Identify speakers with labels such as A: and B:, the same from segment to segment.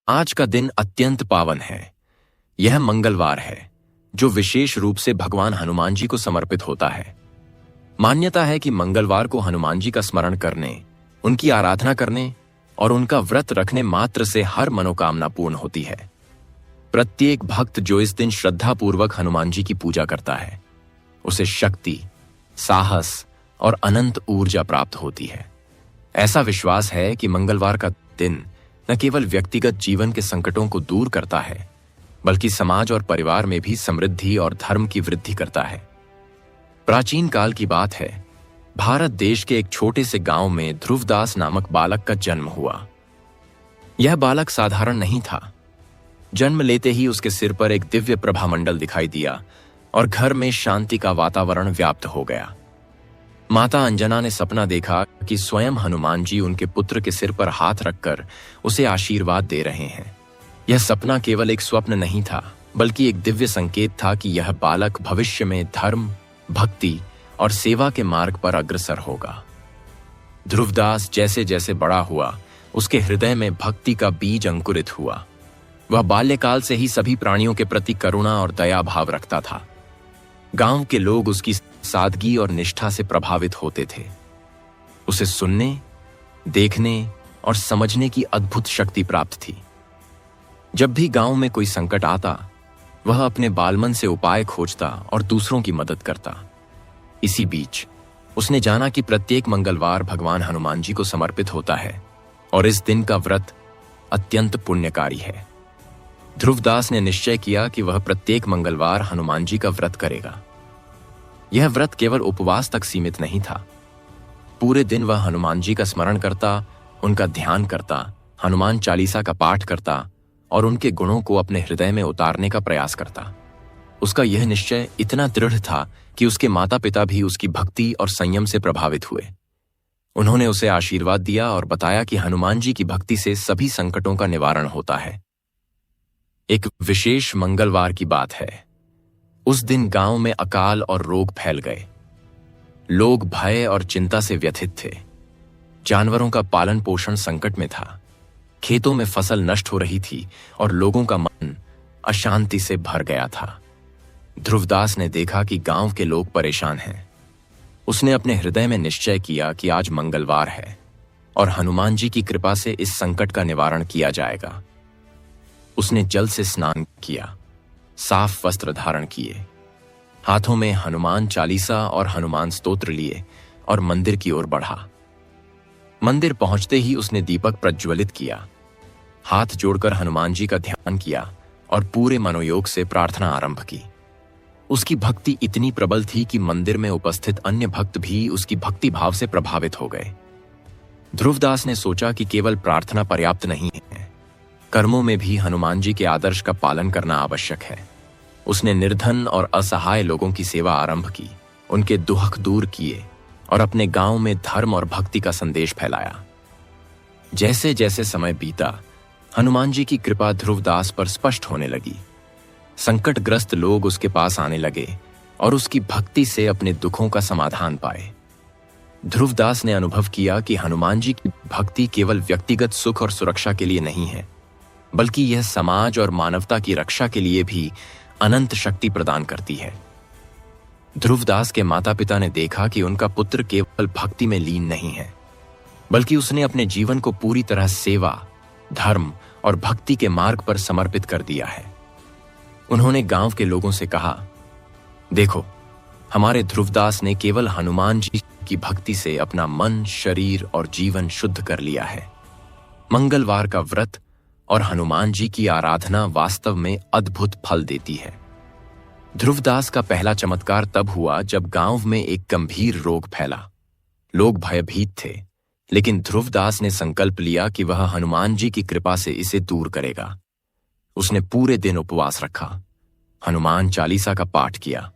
A: आज का दिन अत्यंत पावन है। यह मंगलवार है जो विशेष रूप से भगवान हनुमान जी को समर्पित होता है। मान्यता है कि मंगलवार को हनुमान जी का स्मरण करने, उनकी आराधना करने और उनका व्रत रखने मात्र से हर मनोकामना पूर्ण होती है। प्रत्येक भक्त जो इस दिन श्रद्धापूर्वक हनुमान जी की पूजा करता है, उसे शक्ति, साहस और अनंत ऊर्जा प्राप्त होती है। ऐसा विश्वास है कि मंगलवार का दिन न केवल व्यक्तिगत जीवन के संकटों को दूर करता है, बल्कि समाज और परिवार में भी समृद्धि और धर्म की वृद्धि करता है। प्राचीन काल की बात है, भारत देश के एक छोटे से गांव में ध्रुवदास नामक बालक का जन्म हुआ। यह बालक साधारण नहीं था। जन्म लेते ही उसके सिर पर एक दिव्य प्रभामंडल दिखाई दिया और घर में शांति का वातावरण व्याप्त हो गया। माता अंजना ने सपना देखा कि स्वयं हनुमान जी उनके पुत्र के सिर पर हाथ रखकर उसे आशीर्वाद दे रहे हैं। यह सपना केवल एक स्वप्न नहीं था, बल्कि एक दिव्य संकेत था कि यह बालक भविष्य में धर्म, भक्ति और सेवा के मार्ग पर अग्रसर होगा। ध्रुवदास जैसे जैसे बड़ा हुआ, उसके हृदय में भक्ति का बीज अंकुरित हुआ। वह बाल्यकाल से ही सभी प्राणियों के प्रति करुणा और दया भाव रखता था। गांव के लोग उसकी सादगी और निष्ठा से प्रभावित होते थे। उसे सुनने, देखने और समझने की अद्भुत शक्ति प्राप्त थी। जब भी गांव में कोई संकट आता, वह अपने बालमन से उपाय खोजता और दूसरों की मदद करता। इसी बीच उसने जाना कि प्रत्येक मंगलवार भगवान हनुमान जी को समर्पित होता है और इस दिन का व्रत अत्यंत पुण्यकारी है। ध्रुवदास ने निश्चय किया कि वह प्रत्येक मंगलवार हनुमान जी का व्रत करेगा। यह व्रत केवल उपवास तक सीमित नहीं था। पूरे दिन वह हनुमान जी का स्मरण करता, उनका ध्यान करता, हनुमान चालीसा का पाठ करता और उनके गुणों को अपने हृदय में उतारने का प्रयास करता। उसका यह निश्चय इतना दृढ़ था कि उसके माता पिता भी उसकी भक्ति और संयम से प्रभावित हुए। उन्होंने उसे आशीर्वाद दिया और बताया कि हनुमान जी की भक्ति से सभी संकटों का निवारण होता है। एक विशेष मंगलवार की बात है। उस दिन गांव में अकाल और रोग फैल गए। लोग भय और चिंता से व्यथित थे। जानवरों का पालन पोषण संकट में था। खेतों में फसल नष्ट हो रही थी और लोगों का मन अशांति से भर गया था। ध्रुवदास ने देखा कि गांव के लोग परेशान हैं। उसने अपने हृदय में निश्चय किया कि आज मंगलवार है और हनुमान जी की कृपा से इस संकट का निवारण किया जाएगा। उसने जल से स्नान किया, साफ वस्त्र धारण किए, हाथों में हनुमान चालीसा और हनुमान स्तोत्र लिए और मंदिर की ओर बढ़ा। मंदिर पहुंचते ही उसने दीपक प्रज्वलित किया, हाथ जोड़कर हनुमान जी का ध्यान किया और पूरे मनोयोग से प्रार्थना आरंभ की। उसकी भक्ति इतनी प्रबल थी कि मंदिर में उपस्थित अन्य भक्त भी उसकी भक्ति भाव से प्रभावित हो गए। ध्रुवदास ने सोचा कि केवल प्रार्थना पर्याप्त नहीं है, कर्मों में भी हनुमान जी के आदर्श का पालन करना आवश्यक है। उसने निर्धन और असहाय लोगों की सेवा आरंभ की, उनके दुख दूर किए और अपने गांव में धर्म और भक्ति का संदेश फैलाया। जैसे जैसे समय बीता, हनुमान जी की कृपा ध्रुवदास पर स्पष्ट होने लगी। संकटग्रस्त लोग उसके पास आने लगे और उसकी भक्ति से अपने दुखों का समाधान पाए। ध्रुवदास ने अनुभव किया कि हनुमान जी की भक्ति केवल व्यक्तिगत सुख और सुरक्षा के लिए नहीं है, बल्कि यह समाज और मानवता की रक्षा के लिए भी अनंत शक्ति प्रदान करती है। ध्रुवदास के माता पिता ने देखा कि उनका पुत्र केवल भक्ति में लीन नहीं है, बल्कि उसने अपने जीवन को पूरी तरह सेवा, धर्म और भक्ति के मार्ग पर समर्पित कर दिया है। उन्होंने गांव के लोगों से कहा, देखो, हमारे ध्रुवदास ने केवल हनुमान जी की भक्ति से अपना मन, शरीर और जीवन शुद्ध कर लिया है। मंगलवार का व्रत और हनुमान जी की आराधना वास्तव में अद्भुत फल देती है। ध्रुवदास का पहला चमत्कार तब हुआ जब गांव में एक गंभीर रोग फैला। लोग भयभीत थे, लेकिन ध्रुवदास ने संकल्प लिया कि वह हनुमान जी की कृपा से इसे दूर करेगा। उसने पूरे दिन उपवास रखा, हनुमान चालीसा का पाठ किया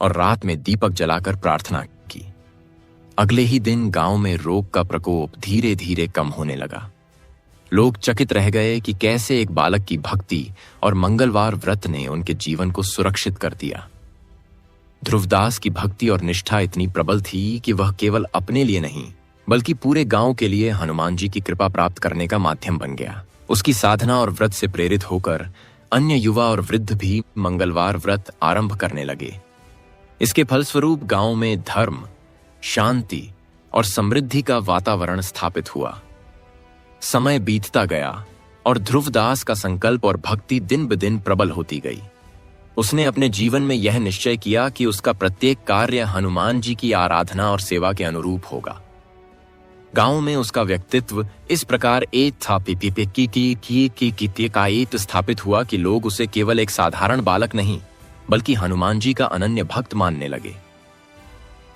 A: और रात में दीपक जलाकर प्रार्थना की। अगले ही दिन गांव में रोग का प्रकोप धीरे धीरे कम होने लगा। लोग चकित रह गए कि कैसे एक बालक की भक्ति और मंगलवार व्रत ने उनके जीवन को सुरक्षित कर दिया। ध्रुवदास की भक्ति और निष्ठा इतनी प्रबल थी कि वह केवल अपने लिए नहीं, बल्कि पूरे गांव के लिए हनुमान जी की कृपा प्राप्त करने का माध्यम बन गया। उसकी साधना और व्रत से प्रेरित होकर अन्य युवा और वृद्ध भी मंगलवार व्रत आरंभ करने लगे। इसके फलस्वरूप गांव में धर्म, शांति और समृद्धि का वातावरण स्थापित हुआ। समय बीतता गया और ध्रुवदास का संकल्प और भक्ति दिन ब दिन प्रबल होती गई। उसने अपने जीवन में यह निश्चय किया कि उसका प्रत्येक कार्य हनुमान जी की आराधना और सेवा के अनुरूप होगा। गांव में उसका व्यक्तित्व इस प्रकार स्थापित हुआ कि लोग उसे केवल एक साधारण बालक नहीं बल्कि हनुमान जी का अनन्य भक्त मानने लगे।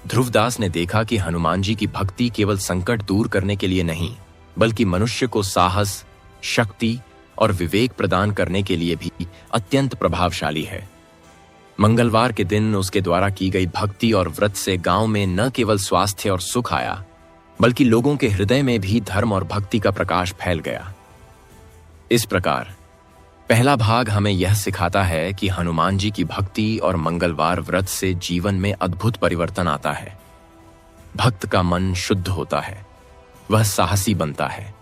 A: ध्रुवदास ने देखा कि हनुमान जी की भक्ति केवल संकट दूर करने के लिए नहीं बल्कि मनुष्य को साहस, शक्ति और विवेक प्रदान करने के लिए भी अत्यंत प्रभावशाली है। मंगलवार के दिन उसके द्वारा की गई भक्ति और व्रत से गांव में न केवल स्वास्थ्य और सुख आया बल्कि लोगों के हृदय में भी धर्म और भक्ति का प्रकाश फैल गया। इस प्रकार पहला भाग हमें यह सिखाता है कि हनुमान जी की भक्ति और मंगलवार व्रत से जीवन में अद्भुत परिवर्तन आता है। भक्त का मन शुद्ध होता है, वह साहसी बनता है,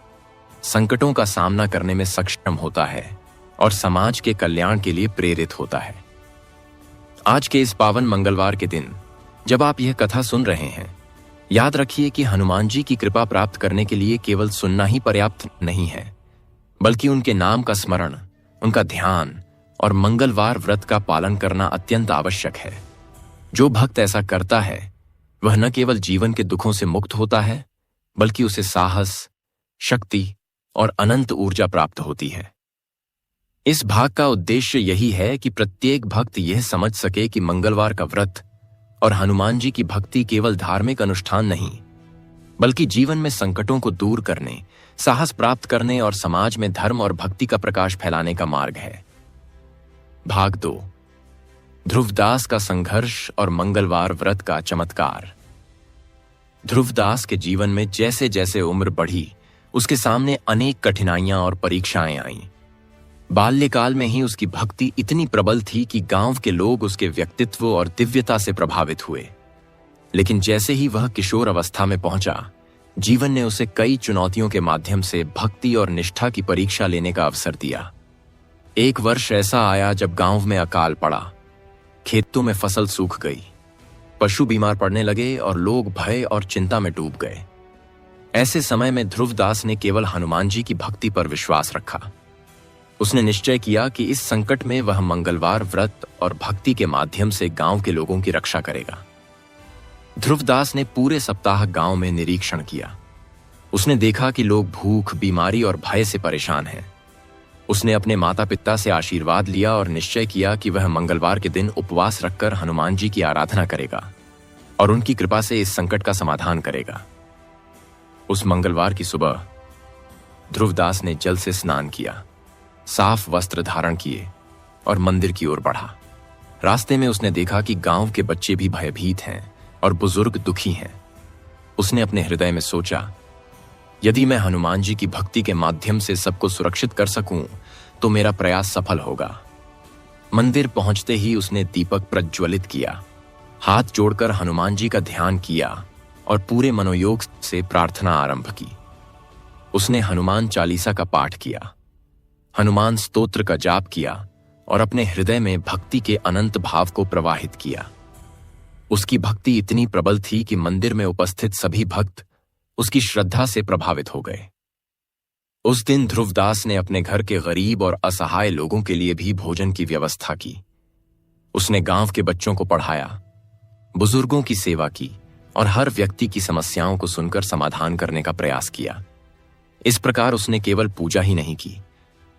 A: संकटों का सामना करने में सक्षम होता है और समाज के कल्याण के लिए प्रेरित होता है। आज के इस पावन मंगलवार के दिन जब आप यह कथा सुन रहे हैं, याद रखिए कि हनुमान जी की कृपा प्राप्त करने के लिए केवल सुनना ही पर्याप्त नहीं है बल्कि उनके नाम का स्मरण, उनका ध्यान और मंगलवार व्रत का पालन करना अत्यंत आवश्यक है। जो भक्त ऐसा करता है वह न केवल जीवन के दुखों से मुक्त होता है बल्कि उसे साहस, शक्ति और अनंत ऊर्जा प्राप्त होती है। इस भाग का उद्देश्य यही है कि प्रत्येक भक्त यह समझ सके कि मंगलवार का व्रत और हनुमान जी की भक्ति केवल धार्मिक अनुष्ठान नहीं बल्कि जीवन में संकटों को दूर करने, साहस प्राप्त करने और समाज में धर्म और भक्ति का प्रकाश फैलाने का मार्ग है। भाग 2, ध्रुवदास का संघर्ष और मंगलवार व्रत का चमत्कार। ध्रुवदास के जीवन में जैसे जैसे उम्र बढ़ी, उसके सामने अनेक कठिनाइयां और परीक्षाएं आईं। बाल्यकाल में ही उसकी भक्ति इतनी प्रबल थी कि गांव के लोग उसके व्यक्तित्व और दिव्यता से प्रभावित हुए। लेकिन जैसे ही वह किशोर अवस्था में पहुंचा, जीवन ने उसे कई चुनौतियों के माध्यम से भक्ति और निष्ठा की परीक्षा लेने का अवसर दिया। एक वर्ष ऐसा आया जब गांव में अकाल पड़ा, खेतों में फसल सूख गई, पशु बीमार पड़ने लगे और लोग भय और चिंता में डूब गए। ऐसे समय में ध्रुवदास ने केवल हनुमान जी की भक्ति पर विश्वास रखा। उसने निश्चय किया कि इस संकट में वह मंगलवार व्रत और भक्ति के माध्यम से गांव के लोगों की रक्षा करेगा। ध्रुवदास ने पूरे सप्ताह गांव में निरीक्षण किया। उसने देखा कि लोग भूख, बीमारी और भय से परेशान हैं। उसने अपने माता पिता से आशीर्वाद लिया और निश्चय किया कि वह मंगलवार के दिन उपवास रखकर हनुमान जी की आराधना करेगा और उनकी कृपा से इस संकट का समाधान करेगा। उस मंगलवार की सुबह ध्रुवदास ने जल से स्नान किया, साफ वस्त्र धारण किए और मंदिर की ओर बढ़ा। रास्ते में उसने देखा कि गांव के बच्चे भी भयभीत हैं और बुजुर्ग दुखी हैं। उसने अपने हृदय में सोचा, यदि मैं हनुमान जी की भक्ति के माध्यम से सबको सुरक्षित कर सकूं तो मेरा प्रयास सफल होगा। मंदिर पहुंचते ही उसने दीपक प्रज्वलित किया, हाथ जोड़कर हनुमान जी का ध्यान किया और पूरे मनोयोग से प्रार्थना आरंभ की। उसने हनुमान चालीसा का पाठ किया, हनुमान स्तोत्र का जाप किया और अपने हृदय में भक्ति के अनंत भाव को प्रवाहित किया। उसकी भक्ति इतनी प्रबल थी कि मंदिर में उपस्थित सभी भक्त उसकी श्रद्धा से प्रभावित हो गए। उस दिन ध्रुवदास ने अपने घर के गरीब और असहाय लोगों के लिए भी भोजन की व्यवस्था की। उसने गांव के बच्चों को पढ़ाया, बुजुर्गों की सेवा की और हर व्यक्ति की समस्याओं को सुनकर समाधान करने का प्रयास किया। इस प्रकार उसने केवल पूजा ही नहीं की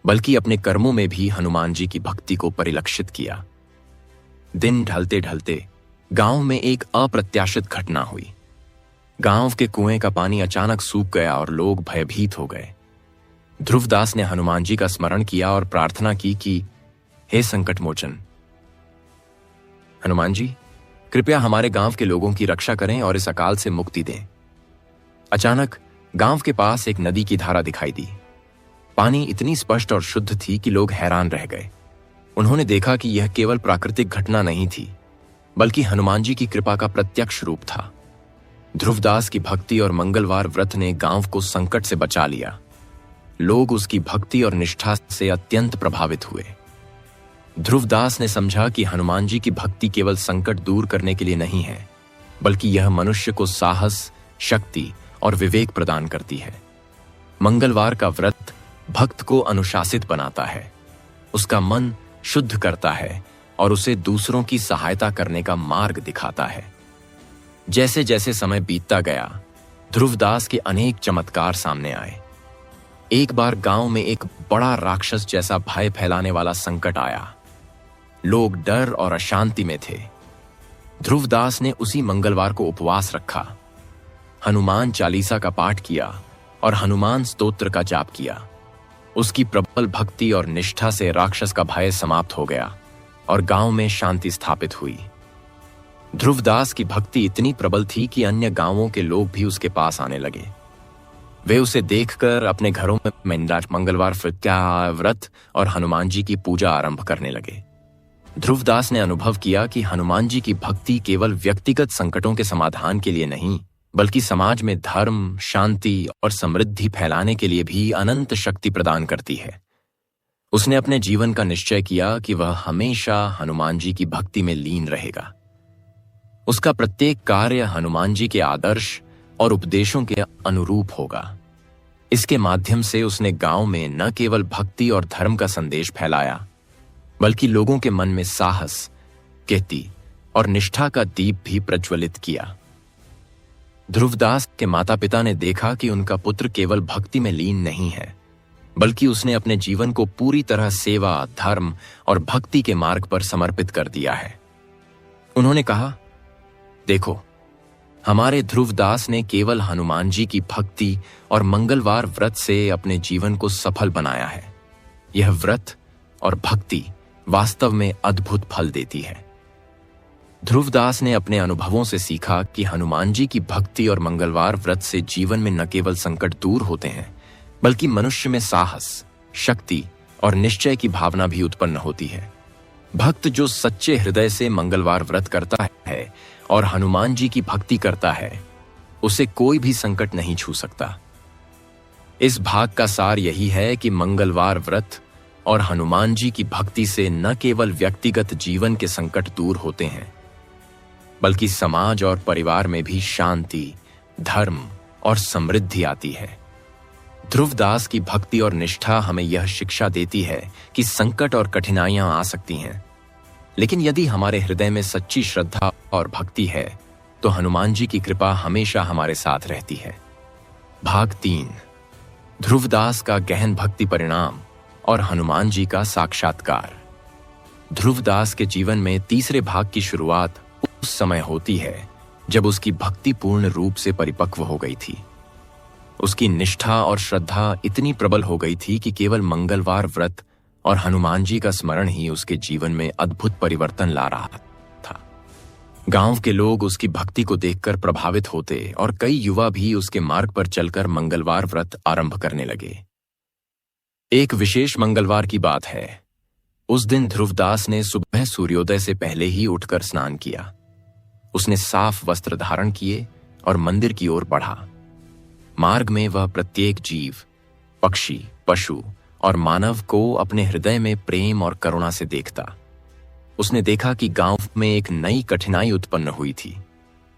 A: बल्कि अपने कर्मों में भी हनुमान जी की भक्ति को परिलक्षित किया। दिन ढलते ढलते गांव में एक अप्रत्याशित घटना हुई। गांव के कुएं का पानी अचानक सूख गया और लोग भयभीत हो गए। ध्रुवदास ने हनुमान जी का स्मरण किया और प्रार्थना की कि हे संकट मोचन हनुमान जी, कृपया हमारे गांव के लोगों की रक्षा करें और इस अकाल से मुक्ति दें। अचानक गांव के पास एक नदी की धारा दिखाई दी। पानी इतनी स्पष्ट और शुद्ध थी कि लोग हैरान रह गए। उन्होंने देखा कि यह केवल प्राकृतिक घटना नहीं थी बल्कि हनुमान जी की कृपा का प्रत्यक्ष रूप था। ध्रुवदास की भक्ति और मंगलवार व्रत ने गांव को संकट से बचा लिया। लोग उसकी भक्ति और निष्ठा से अत्यंत प्रभावित हुए। ध्रुवदास ने समझा कि हनुमान जी की भक्ति केवल संकट दूर करने के लिए नहीं है, बल्कि यह मनुष्य को साहस, शक्ति और विवेक प्रदान करती है। मंगलवार का व्रत भक्त को अनुशासित बनाता है, उसका मन शुद्ध करता है और उसे दूसरों की सहायता करने का मार्ग दिखाता है। जैसे जैसे समय बीतता गया, ध्रुवदास के अनेक चमत्कार सामने आए। एक बार गांव में एक बड़ा राक्षस जैसा भय फैलाने वाला संकट आया। लोग डर और अशांति में थे। ध्रुवदास ने उसी मंगलवार को उपवास रखा, हनुमान चालीसा का पाठ किया और हनुमान स्तोत्र का जाप किया। उसकी प्रबल भक्ति और निष्ठा से राक्षस का भय समाप्त हो गया और गांव में शांति स्थापित हुई। ध्रुवदास की भक्ति इतनी प्रबल थी कि अन्य गांवों के लोग भी उसके पास आने लगे। वे उसे देखकर अपने घरों में मंगलवार व्रत और हनुमान जी की पूजा आरंभ करने लगे। ध्रुवदास ने अनुभव किया कि हनुमान जी की भक्ति केवल व्यक्तिगत संकटों के समाधान के लिए नहीं, बल्कि समाज में धर्म, शांति और समृद्धि फैलाने के लिए भी अनंत शक्ति प्रदान करती है। उसने अपने जीवन का निश्चय किया कि वह हमेशा हनुमान जी की भक्ति में लीन रहेगा। उसका प्रत्येक कार्य हनुमान जी के आदर्श और उपदेशों के अनुरूप होगा। इसके माध्यम से उसने गांव में न केवल भक्ति और धर्म का संदेश फैलाया, बल्कि लोगों के मन में साहस, कीर्ति और निष्ठा का दीप भी प्रज्वलित किया। ध्रुवदास के माता पिता ने देखा कि उनका पुत्र केवल भक्ति में लीन नहीं है, बल्कि उसने अपने जीवन को पूरी तरह सेवा, धर्म और भक्ति के मार्ग पर समर्पित कर दिया है। उन्होंने कहा, देखो, हमारे ध्रुवदास ने केवल हनुमान जी की भक्ति और मंगलवार व्रत से अपने जीवन को सफल बनाया है। यह व्रत और भक्ति वास्तव में अद्भुत फल देती है। ध्रुवदास ने अपने अनुभवों से सीखा कि हनुमान जी की भक्ति और मंगलवार व्रत से जीवन में न केवल संकट दूर होते हैं, बल्कि मनुष्य में साहस, शक्ति और निश्चय की भावना भी उत्पन्न होती है। भक्त जो सच्चे हृदय से मंगलवार व्रत करता है और हनुमान जी की भक्ति करता है, उसे कोई भी संकट नहीं छू सकता। इस भाग का सार यही है कि मंगलवार व्रत और हनुमान जी की भक्ति से न केवल व्यक्तिगत जीवन के संकट दूर होते हैं, बल्कि समाज और परिवार में भी शांति, धर्म और समृद्धि आती है। ध्रुवदास की भक्ति और निष्ठा हमें यह शिक्षा देती है कि संकट और कठिनाइयां आ सकती हैं, लेकिन यदि हमारे हृदय में सच्ची श्रद्धा और भक्ति है, तो हनुमान जी की कृपा हमेशा हमारे साथ रहती है। भाग 3, ध्रुवदास का गहन भक्ति परिणाम और हनुमान जी का साक्षात्कार। ध्रुवदास के जीवन में तीसरे भाग की शुरुआत उस समय होती है जब उसकी भक्ति पूर्ण रूप से परिपक्व हो गई थी। उसकी निष्ठा और श्रद्धा इतनी प्रबल हो गई थी कि केवल मंगलवार व्रत और हनुमान जी का स्मरण ही उसके जीवन में अद्भुत परिवर्तन ला रहा था। गांव के लोग उसकी भक्ति को देखकर प्रभावित होते और कई युवा भी उसके मार्ग पर चलकर मंगलवार व्रत आरंभ करने लगे। एक विशेष मंगलवार की बात है। उस दिन ध्रुवदास ने सुबह सूर्योदय से पहले ही उठकर स्नान किया। उसने साफ वस्त्र धारण किए और मंदिर की ओर बढ़ा। मार्ग में वह प्रत्येक जीव, पक्षी, पशु और मानव को अपने हृदय में प्रेम और करुणा से देखता। उसने देखा कि गांव में एक नई कठिनाई उत्पन्न हुई थी।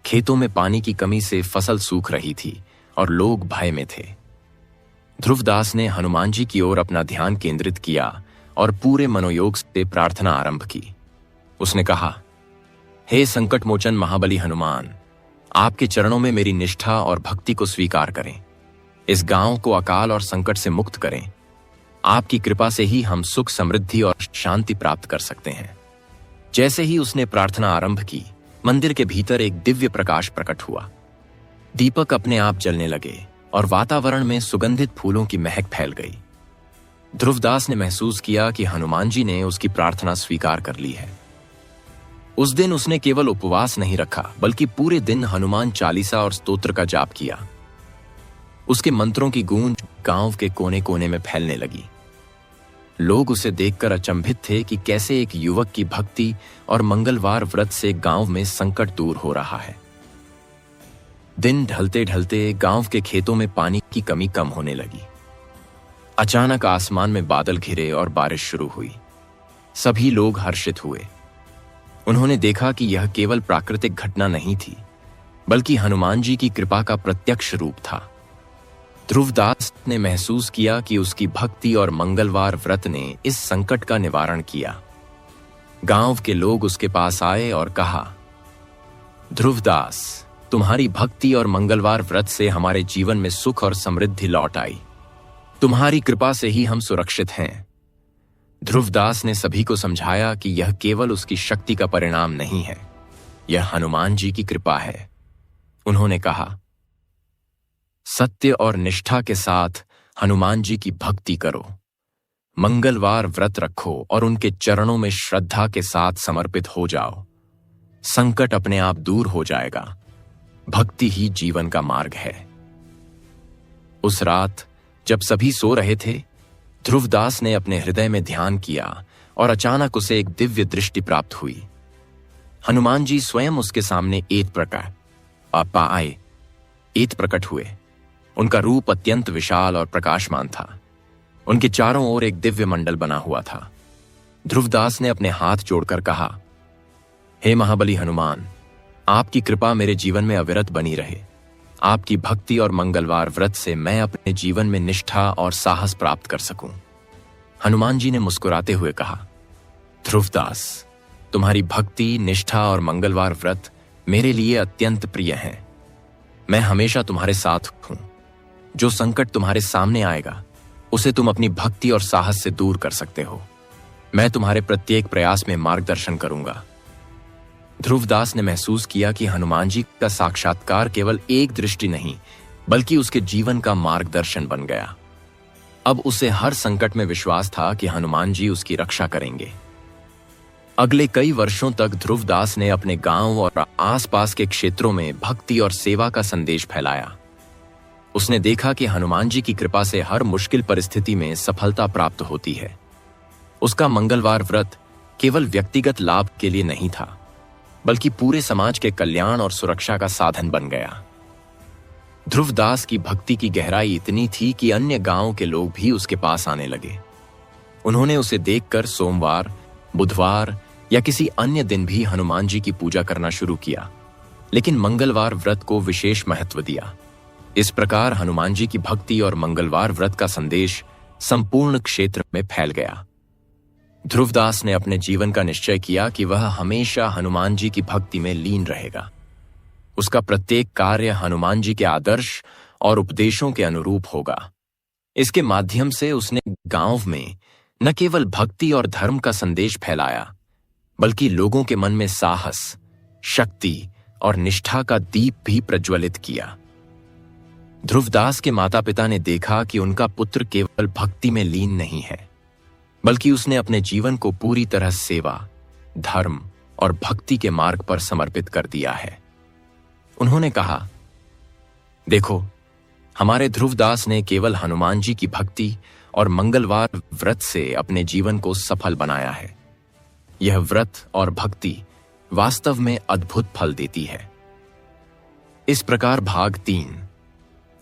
A: खेतों में पानी की कमी से फसल सूख रही थी और लोग भय में थे। ध्रुवदास ने हनुमान जी की ओर अपना ध्यान केंद्रित किया और पूरे मनोयोग से प्रार्थना आरंभ की। उसने कहा, हे संकट मोचन महाबली हनुमान, आपके चरणों में मेरी निष्ठा और भक्ति को स्वीकार करें। इस गांव को अकाल और संकट से मुक्त करें। आपकी कृपा से ही हम सुख, समृद्धि और शांति प्राप्त कर सकते हैं। जैसे ही उसने प्रार्थना आरंभ की, मंदिर के भीतर एक दिव्य प्रकाश प्रकट हुआ। दीपक अपने आप जलने लगे और वातावरण में सुगंधित फूलों की महक फैल गई। ध्रुवदास ने महसूस किया कि हनुमान जी ने उसकी प्रार्थना स्वीकार कर ली है। उस दिन उसने केवल उपवास नहीं रखा, बल्कि पूरे दिन हनुमान चालीसा और स्तोत्र का जाप किया। उसके मंत्रों की गूंज गांव के कोने कोने में फैलने लगी। लोग उसे देखकर अचंभित थे कि कैसे एक युवक की भक्ति और मंगलवार व्रत से गांव में संकट दूर हो रहा है। दिन ढलते ढलते गांव के खेतों में पानी की कमी कम होने लगी। अचानक आसमान में बादल घिरे और बारिश शुरू हुई। सभी लोग हर्षित हुए। उन्होंने देखा कि यह केवल प्राकृतिक घटना नहीं थी, बल्कि हनुमान जी की कृपा का प्रत्यक्ष रूप था। ध्रुवदास ने महसूस किया कि उसकी भक्ति और मंगलवार व्रत ने इस संकट का निवारण किया। गांव के लोग उसके पास आए और कहा, ध्रुवदास, तुम्हारी भक्ति और मंगलवार व्रत से हमारे जीवन में सुख और समृद्धि लौट आई। तुम्हारी कृपा से ही हम सुरक्षित हैं। ध्रुवदास ने सभी को समझाया कि यह केवल उसकी शक्ति का परिणाम नहीं है, यह हनुमान जी की कृपा है। उन्होंने कहा, सत्य और निष्ठा के साथ हनुमान जी की भक्ति करो, मंगलवार व्रत रखो और उनके चरणों में श्रद्धा के साथ समर्पित हो जाओ। संकट अपने आप दूर हो जाएगा। भक्ति ही जीवन का मार्ग है। उस रात जब सभी सो रहे थे, ध्रुवदास ने अपने हृदय में ध्यान किया और अचानक उसे एक दिव्य दृष्टि प्राप्त हुई। हनुमान जी स्वयं उसके सामने प्रकट हुए। उनका रूप अत्यंत विशाल और प्रकाशमान था। उनके चारों ओर एक दिव्य मंडल बना हुआ था। ध्रुवदास ने अपने हाथ जोड़कर कहा, हे महाबली हनुमान, आपकी कृपा मेरे जीवन में अविरत बनी रहे। आपकी भक्ति और मंगलवार व्रत से मैं अपने जीवन में निष्ठा और साहस प्राप्त कर सकूं। हनुमान जी ने मुस्कुराते हुए कहा, ध्रुवदास, तुम्हारी भक्ति, निष्ठा और मंगलवार व्रत मेरे लिए अत्यंत प्रिय हैं। मैं हमेशा तुम्हारे साथ हूं। जो संकट तुम्हारे सामने आएगा, उसे तुम अपनी भक्ति और साहस से दूर कर सकते हो। मैं तुम्हारे प्रत्येक प्रयास में मार्गदर्शन करूंगा। ध्रुवदास ने महसूस किया कि हनुमान जी का साक्षात्कार केवल एक दृष्टि नहीं, बल्कि उसके जीवन का मार्गदर्शन बन गया। अब उसे हर संकट में विश्वास था कि हनुमान जी उसकी रक्षा करेंगे। अगले कई वर्षों तक ध्रुवदास ने अपने गांव और आसपास के क्षेत्रों में भक्ति और सेवा का संदेश फैलाया। उसने देखा कि हनुमान जी की कृपा से हर मुश्किल परिस्थिति में सफलता प्राप्त होती है। उसका मंगलवार व्रत केवल व्यक्तिगत लाभ के लिए नहीं था, बल्कि पूरे समाज के कल्याण और सुरक्षा का साधन बन गया। ध्रुवदास की भक्ति की गहराई इतनी थी कि अन्य गांव के लोग भी उसके पास आने लगे। उन्होंने उसे देखकर सोमवार, बुधवार या किसी अन्य दिन भी हनुमान जी की पूजा करना शुरू किया, लेकिन मंगलवार व्रत को विशेष महत्व दिया। इस प्रकार हनुमान जी की भक्ति और मंगलवार व्रत का संदेश संपूर्ण क्षेत्र में फैल गया। ध्रुवदास ने अपने जीवन का निश्चय किया कि वह हमेशा हनुमान जी की भक्ति में लीन रहेगा। उसका प्रत्येक कार्य हनुमान जी के आदर्श और उपदेशों के अनुरूप होगा। इसके माध्यम से उसने गांव में न केवल भक्ति और धर्म का संदेश फैलाया, बल्कि लोगों के मन में साहस, शक्ति और निष्ठा का दीप भी प्रज्वलित किया। ध्रुवदास के माता पिता ने देखा कि उनका पुत्र केवल भक्ति में लीन नहीं है, बल्कि उसने अपने जीवन को पूरी तरह सेवा, धर्म और भक्ति के मार्ग पर समर्पित कर दिया है। उन्होंने कहा, देखो, हमारे ध्रुवदास ने केवल हनुमान जी की भक्ति और मंगलवार व्रत से अपने जीवन को सफल बनाया है। यह व्रत और भक्ति वास्तव में अद्भुत फल देती है। इस प्रकार भाग 3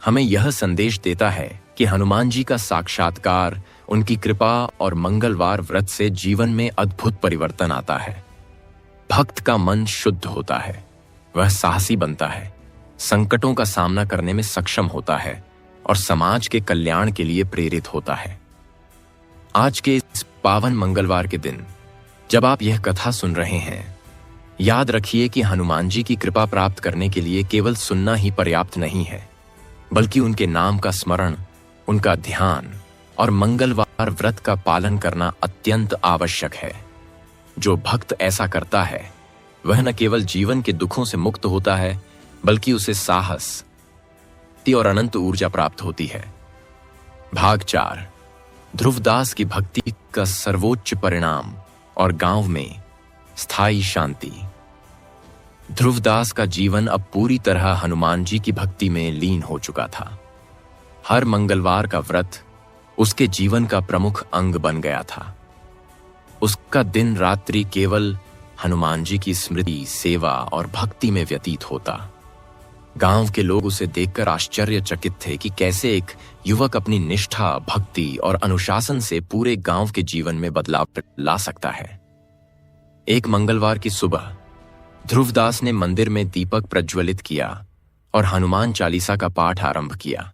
A: हमें यह संदेश देता है कि हनुमान जी का साक्षात्कार, उनकी कृपा और मंगलवार व्रत से जीवन में अद्भुत परिवर्तन आता है। भक्त का मन शुद्ध होता है, वह साहसी बनता है, संकटों का सामना करने में सक्षम होता है और समाज के कल्याण के लिए प्रेरित होता है। आज के इस पावन मंगलवार के दिन जब आप यह कथा सुन रहे हैं, याद रखिए कि हनुमान जी की कृपा प्राप्त करने के लिए केवल सुनना ही पर्याप्त नहीं है, बल्कि उनके नाम का स्मरण, उनका ध्यान और मंगलवार व्रत का पालन करना अत्यंत आवश्यक है। जो भक्त ऐसा करता है, वह न केवल जीवन के दुखों से मुक्त होता है, बल्कि उसे साहस और अनंत ऊर्जा प्राप्त होती है। भाग 4 ध्रुवदास की भक्ति का सर्वोच्च परिणाम और गांव में स्थायी शांति। ध्रुवदास का जीवन अब पूरी तरह हनुमान जी की भक्ति में लीन हो चुका था। हर मंगलवार का व्रत उसके जीवन का प्रमुख अंग बन गया था। उसका दिन रात्रि केवल हनुमान जी की स्मृति, सेवा और भक्ति में व्यतीत होता। गांव के लोग उसे देखकर आश्चर्यचकित थे कि कैसे एक युवक अपनी निष्ठा, भक्ति और अनुशासन से पूरे गांव के जीवन में बदलाव ला सकता है। एक मंगलवार की सुबह ध्रुवदास ने मंदिर में दीपक प्रज्वलित किया और हनुमान चालीसा का पाठ आरंभ किया।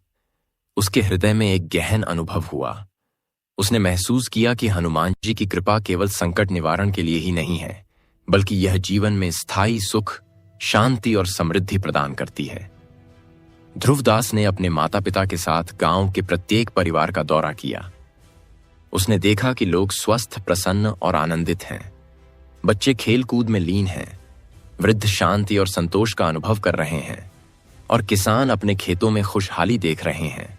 A: उसके हृदय में एक गहन अनुभव हुआ। उसने महसूस किया कि हनुमान जी की कृपा केवल संकट निवारण के लिए ही नहीं है, बल्कि यह जीवन में स्थायी सुख, शांति और समृद्धि प्रदान करती है। ध्रुवदास ने अपने माता पिता के साथ गांव के प्रत्येक परिवार का दौरा किया। उसने देखा कि लोग स्वस्थ, प्रसन्न और आनंदित हैं। बच्चे खेल कूद में लीन हैं, वृद्ध शांति और संतोष का अनुभव कर रहे हैं और किसान अपने खेतों में खुशहाली देख रहे हैं।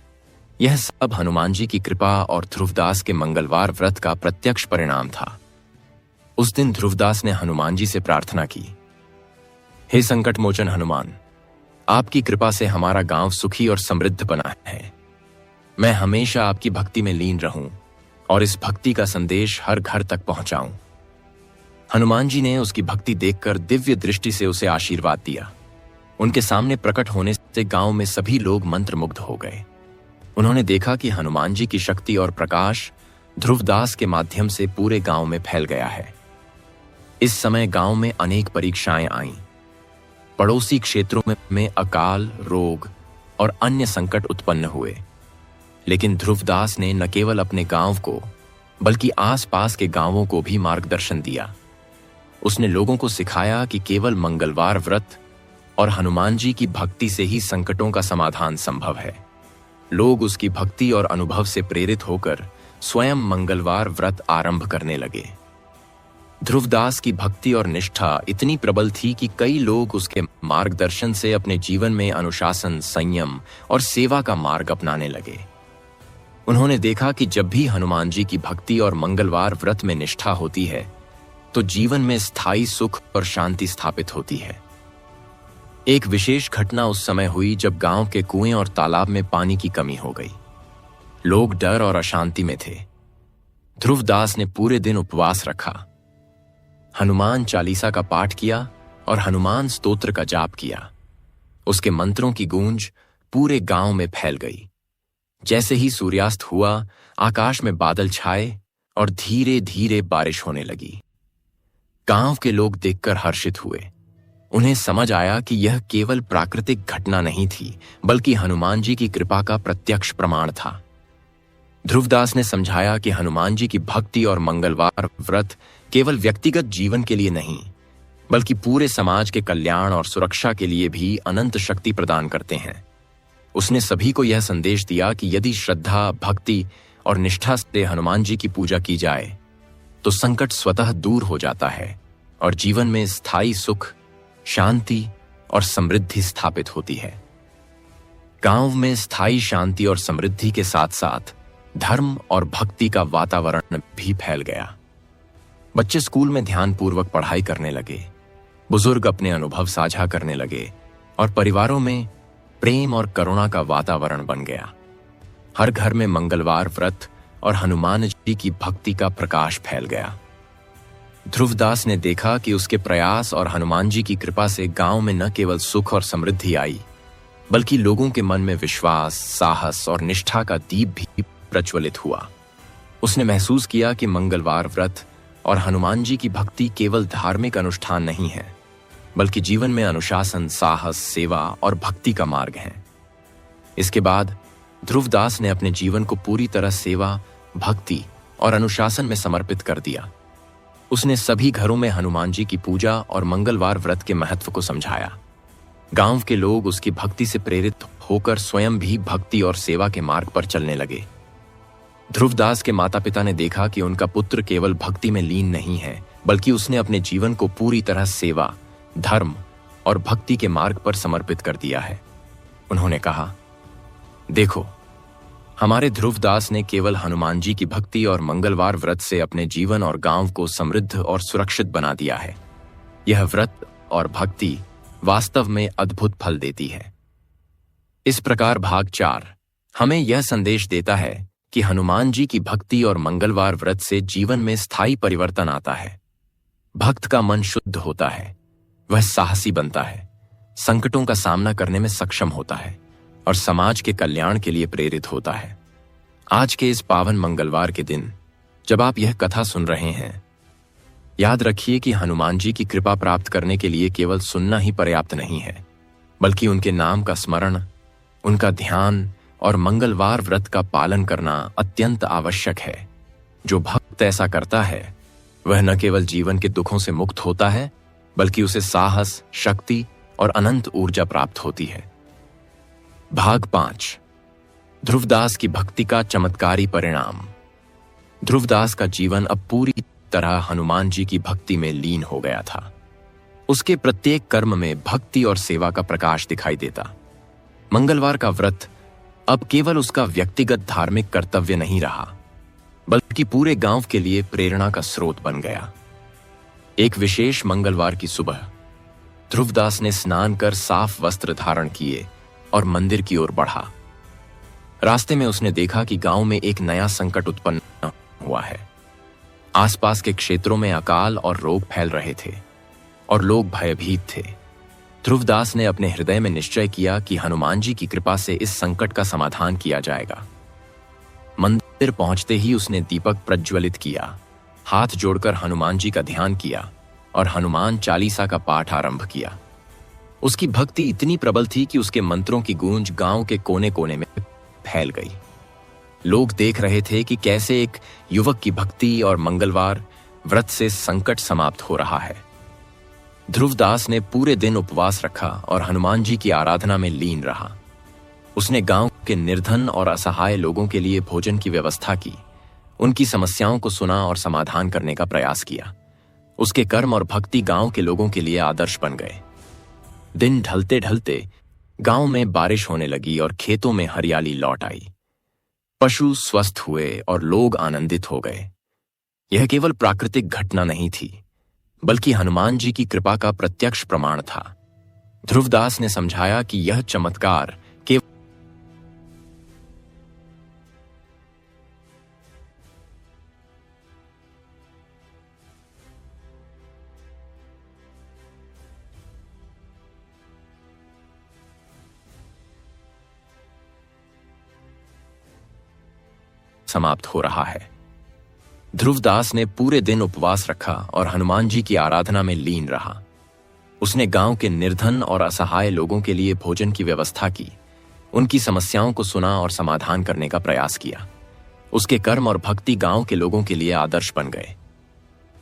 A: यह सब हनुमान जी की कृपा और ध्रुवदास के मंगलवार व्रत का प्रत्यक्ष परिणाम था। उस दिन ध्रुवदास ने हनुमान जी से प्रार्थना की, हे संकट मोचन हनुमान, आपकी कृपा से हमारा गांव सुखी और समृद्ध बना है। मैं हमेशा आपकी भक्ति में लीन रहूं और इस भक्ति का संदेश हर घर तक पहुंचाऊं। हनुमान जी ने उसकी भक्ति देखकर दिव्य दृष्टि से उसे आशीर्वाद दिया। उनके सामने प्रकट होने से गांव में सभी लोग मंत्रमुग्ध हो गए। उन्होंने देखा कि हनुमान जी की शक्ति और प्रकाश ध्रुवदास के माध्यम से पूरे गांव में फैल गया है। इस समय गांव में अनेक परीक्षाएं आईं। पड़ोसी क्षेत्रों में अकाल, रोग और अन्य संकट उत्पन्न हुए, लेकिन ध्रुवदास ने न केवल अपने गांव को बल्कि आसपास के गांवों को भी मार्गदर्शन दिया। उसने लोगों को सिखाया कि केवल मंगलवार व्रत और हनुमान जी की भक्ति से ही संकटों का समाधान संभव है। लोग उसकी भक्ति और अनुभव से प्रेरित होकर स्वयं मंगलवार व्रत आरंभ करने लगे। ध्रुवदास की भक्ति और निष्ठा इतनी प्रबल थी कि कई लोग उसके मार्गदर्शन से अपने जीवन में अनुशासन, संयम और सेवा का मार्ग अपनाने लगे। उन्होंने देखा कि जब भी हनुमान जी की भक्ति और मंगलवार व्रत में निष्ठा होती है तो जीवन में स्थायी सुख और शांति स्थापित होती है। एक विशेष घटना उस समय हुई जब गांव के कुएं और तालाब में पानी की कमी हो गई। लोग डर और अशांति में थे। ध्रुवदास ने पूरे दिन उपवास रखा, हनुमान चालीसा का पाठ किया और हनुमान स्तोत्र का जाप किया। उसके मंत्रों की गूंज पूरे गांव में फैल गई। जैसे ही सूर्यास्त हुआ, आकाश में बादल छाए और धीरे धीरे बारिश होने लगी। गांव के लोग देखकर हर्षित हुए। उन्हें समझ आया कि यह केवल प्राकृतिक घटना नहीं थी, बल्कि हनुमान जी की कृपा का प्रत्यक्ष प्रमाण था। ध्रुवदास ने समझाया कि हनुमान जी की भक्ति और मंगलवार व्रत केवल व्यक्तिगत जीवन के लिए नहीं, बल्कि पूरे समाज के कल्याण और सुरक्षा के लिए भी अनंत शक्ति प्रदान करते हैं। उसने सभी को यह संदेश दिया कि यदि श्रद्धा, भक्ति और निष्ठा से हनुमान जी की पूजा की जाए तो संकट स्वतः दूर हो जाता है और जीवन में स्थायी सुख, शांति और समृद्धि स्थापित होती है। गांव में स्थायी शांति और समृद्धि के साथ साथ धर्म और भक्ति का वातावरण भी फैल गया। बच्चे स्कूल में ध्यानपूर्वक पढ़ाई करने लगे, बुजुर्ग अपने अनुभव साझा करने लगे और परिवारों में प्रेम और करुणा का वातावरण बन गया। हर घर में मंगलवार व्रत और हनुमान जी की भक्ति का प्रकाश फैल गया। ध्रुवदास ने देखा कि उसके प्रयास और हनुमान जी की कृपा से गांव में न केवल सुख और समृद्धि आई, बल्कि लोगों के मन में विश्वास, साहस और निष्ठा का दीप भी प्रज्वलित हुआ। उसने महसूस किया कि मंगलवार व्रत और हनुमान जी की भक्ति केवल धार्मिक अनुष्ठान नहीं है, बल्कि जीवन में अनुशासन, साहस, सेवा और भक्ति का मार्ग है। इसके बाद ध्रुवदास ने अपने जीवन को पूरी तरह सेवा, भक्ति और अनुशासन में समर्पित कर दिया। उसने सभी घरों में हनुमान जी की पूजा और मंगलवार व्रत के महत्व को समझाया। गांव के लोग उसकी भक्ति से प्रेरित होकर स्वयं भी भक्ति और सेवा के मार्ग पर चलने लगे। ध्रुवदास के माता पिता ने देखा कि उनका पुत्र केवल भक्ति में लीन नहीं है, बल्कि उसने अपने जीवन को पूरी तरह सेवा, धर्म और भक्ति के मार्ग पर समर्पित कर दिया है। उन्होंने कहा, देखो, हमारे ध्रुवदास ने केवल हनुमान जी की भक्ति और मंगलवार व्रत से अपने जीवन और गांव को समृद्ध और सुरक्षित बना दिया है। यह व्रत और भक्ति वास्तव में अद्भुत फल देती है। इस प्रकार भाग 4 हमें यह संदेश देता है कि हनुमान जी की भक्ति और मंगलवार व्रत से जीवन में स्थायी परिवर्तन आता है। भक्त का मन शुद्ध होता है, वह साहसी बनता है, संकटों का सामना करने में सक्षम होता है और समाज के कल्याण के लिए प्रेरित होता है। आज के इस पावन मंगलवार के दिन जब आप यह कथा सुन रहे हैं, याद रखिए कि हनुमान जी की कृपा प्राप्त करने के लिए केवल सुनना ही पर्याप्त नहीं है, बल्कि उनके नाम का स्मरण, उनका ध्यान और मंगलवार व्रत का पालन करना अत्यंत आवश्यक है। जो भक्त ऐसा करता है वह न केवल जीवन के दुखों से मुक्त होता है, बल्कि उसे साहस, शक्ति और अनंत ऊर्जा प्राप्त होती है। भाग 5। ध्रुवदास की भक्ति का चमत्कारी परिणाम। ध्रुवदास का जीवन अब पूरी तरह हनुमान जी की भक्ति में लीन हो गया था। उसके प्रत्येक कर्म में भक्ति और सेवा का प्रकाश दिखाई देता। मंगलवार का व्रत अब केवल उसका व्यक्तिगत धार्मिक कर्तव्य नहीं रहा, बल्कि पूरे गांव के लिए प्रेरणा का स्रोत बन गया। एक विशेष मंगलवार की सुबह ध्रुवदास ने स्नान कर साफ वस्त्र धारण किए और मंदिर की ओर बढ़ा। रास्ते में उसने देखा कि गांव में एक नया संकट उत्पन्न हुआ है। आसपास के क्षेत्रों में अकाल और रोग फैल रहे थे और लोग भयभीत थे। ध्रुवदास ने अपने हृदय में निश्चय किया कि हनुमान जी की कृपा से इस संकट का समाधान किया जाएगा। मंदिर पहुंचते ही उसने दीपक प्रज्वलित किया, हाथ जोड़कर हनुमान जी का ध्यान किया और हनुमान चालीसा का पाठ आरंभ किया। उसकी भक्ति इतनी प्रबल थी कि उसके मंत्रों की गूंज गांव के कोने कोने में फैल गई। लोग देख रहे थे कि कैसे एक युवक की भक्ति और मंगलवार व्रत से संकट समाप्त हो रहा है। ध्रुवदास ने पूरे दिन उपवास रखा और हनुमान जी की आराधना में लीन रहा। उसने गांव के निर्धन और असहाय लोगों के लिए भोजन की व्यवस्था की, उनकी समस्याओं को सुना और समाधान करने का प्रयास किया। उसके कर्म और भक्ति गांव के लोगों के लिए आदर्श बन गए। दिन ढलते ढलते गांव में बारिश होने लगी और खेतों में हरियाली लौट आई। पशु स्वस्थ हुए और लोग आनंदित हो गए। यह केवल प्राकृतिक घटना नहीं थी, बल्कि हनुमान जी की कृपा का प्रत्यक्ष प्रमाण था। ध्रुवदास ने समझाया कि यह चमत्कार केवल समाप्त हो रहा है। ध्रुवदास ने पूरे दिन उपवास रखा और हनुमान जी की आराधना में लीन रहा। उसने गांव के निर्धन और असहाय लोगों के लिए भोजन की व्यवस्था की, उनकी समस्याओं को सुना और समाधान करने का प्रयास किया। उसके कर्म और भक्ति गांव के लोगों के लिए आदर्श बन गए।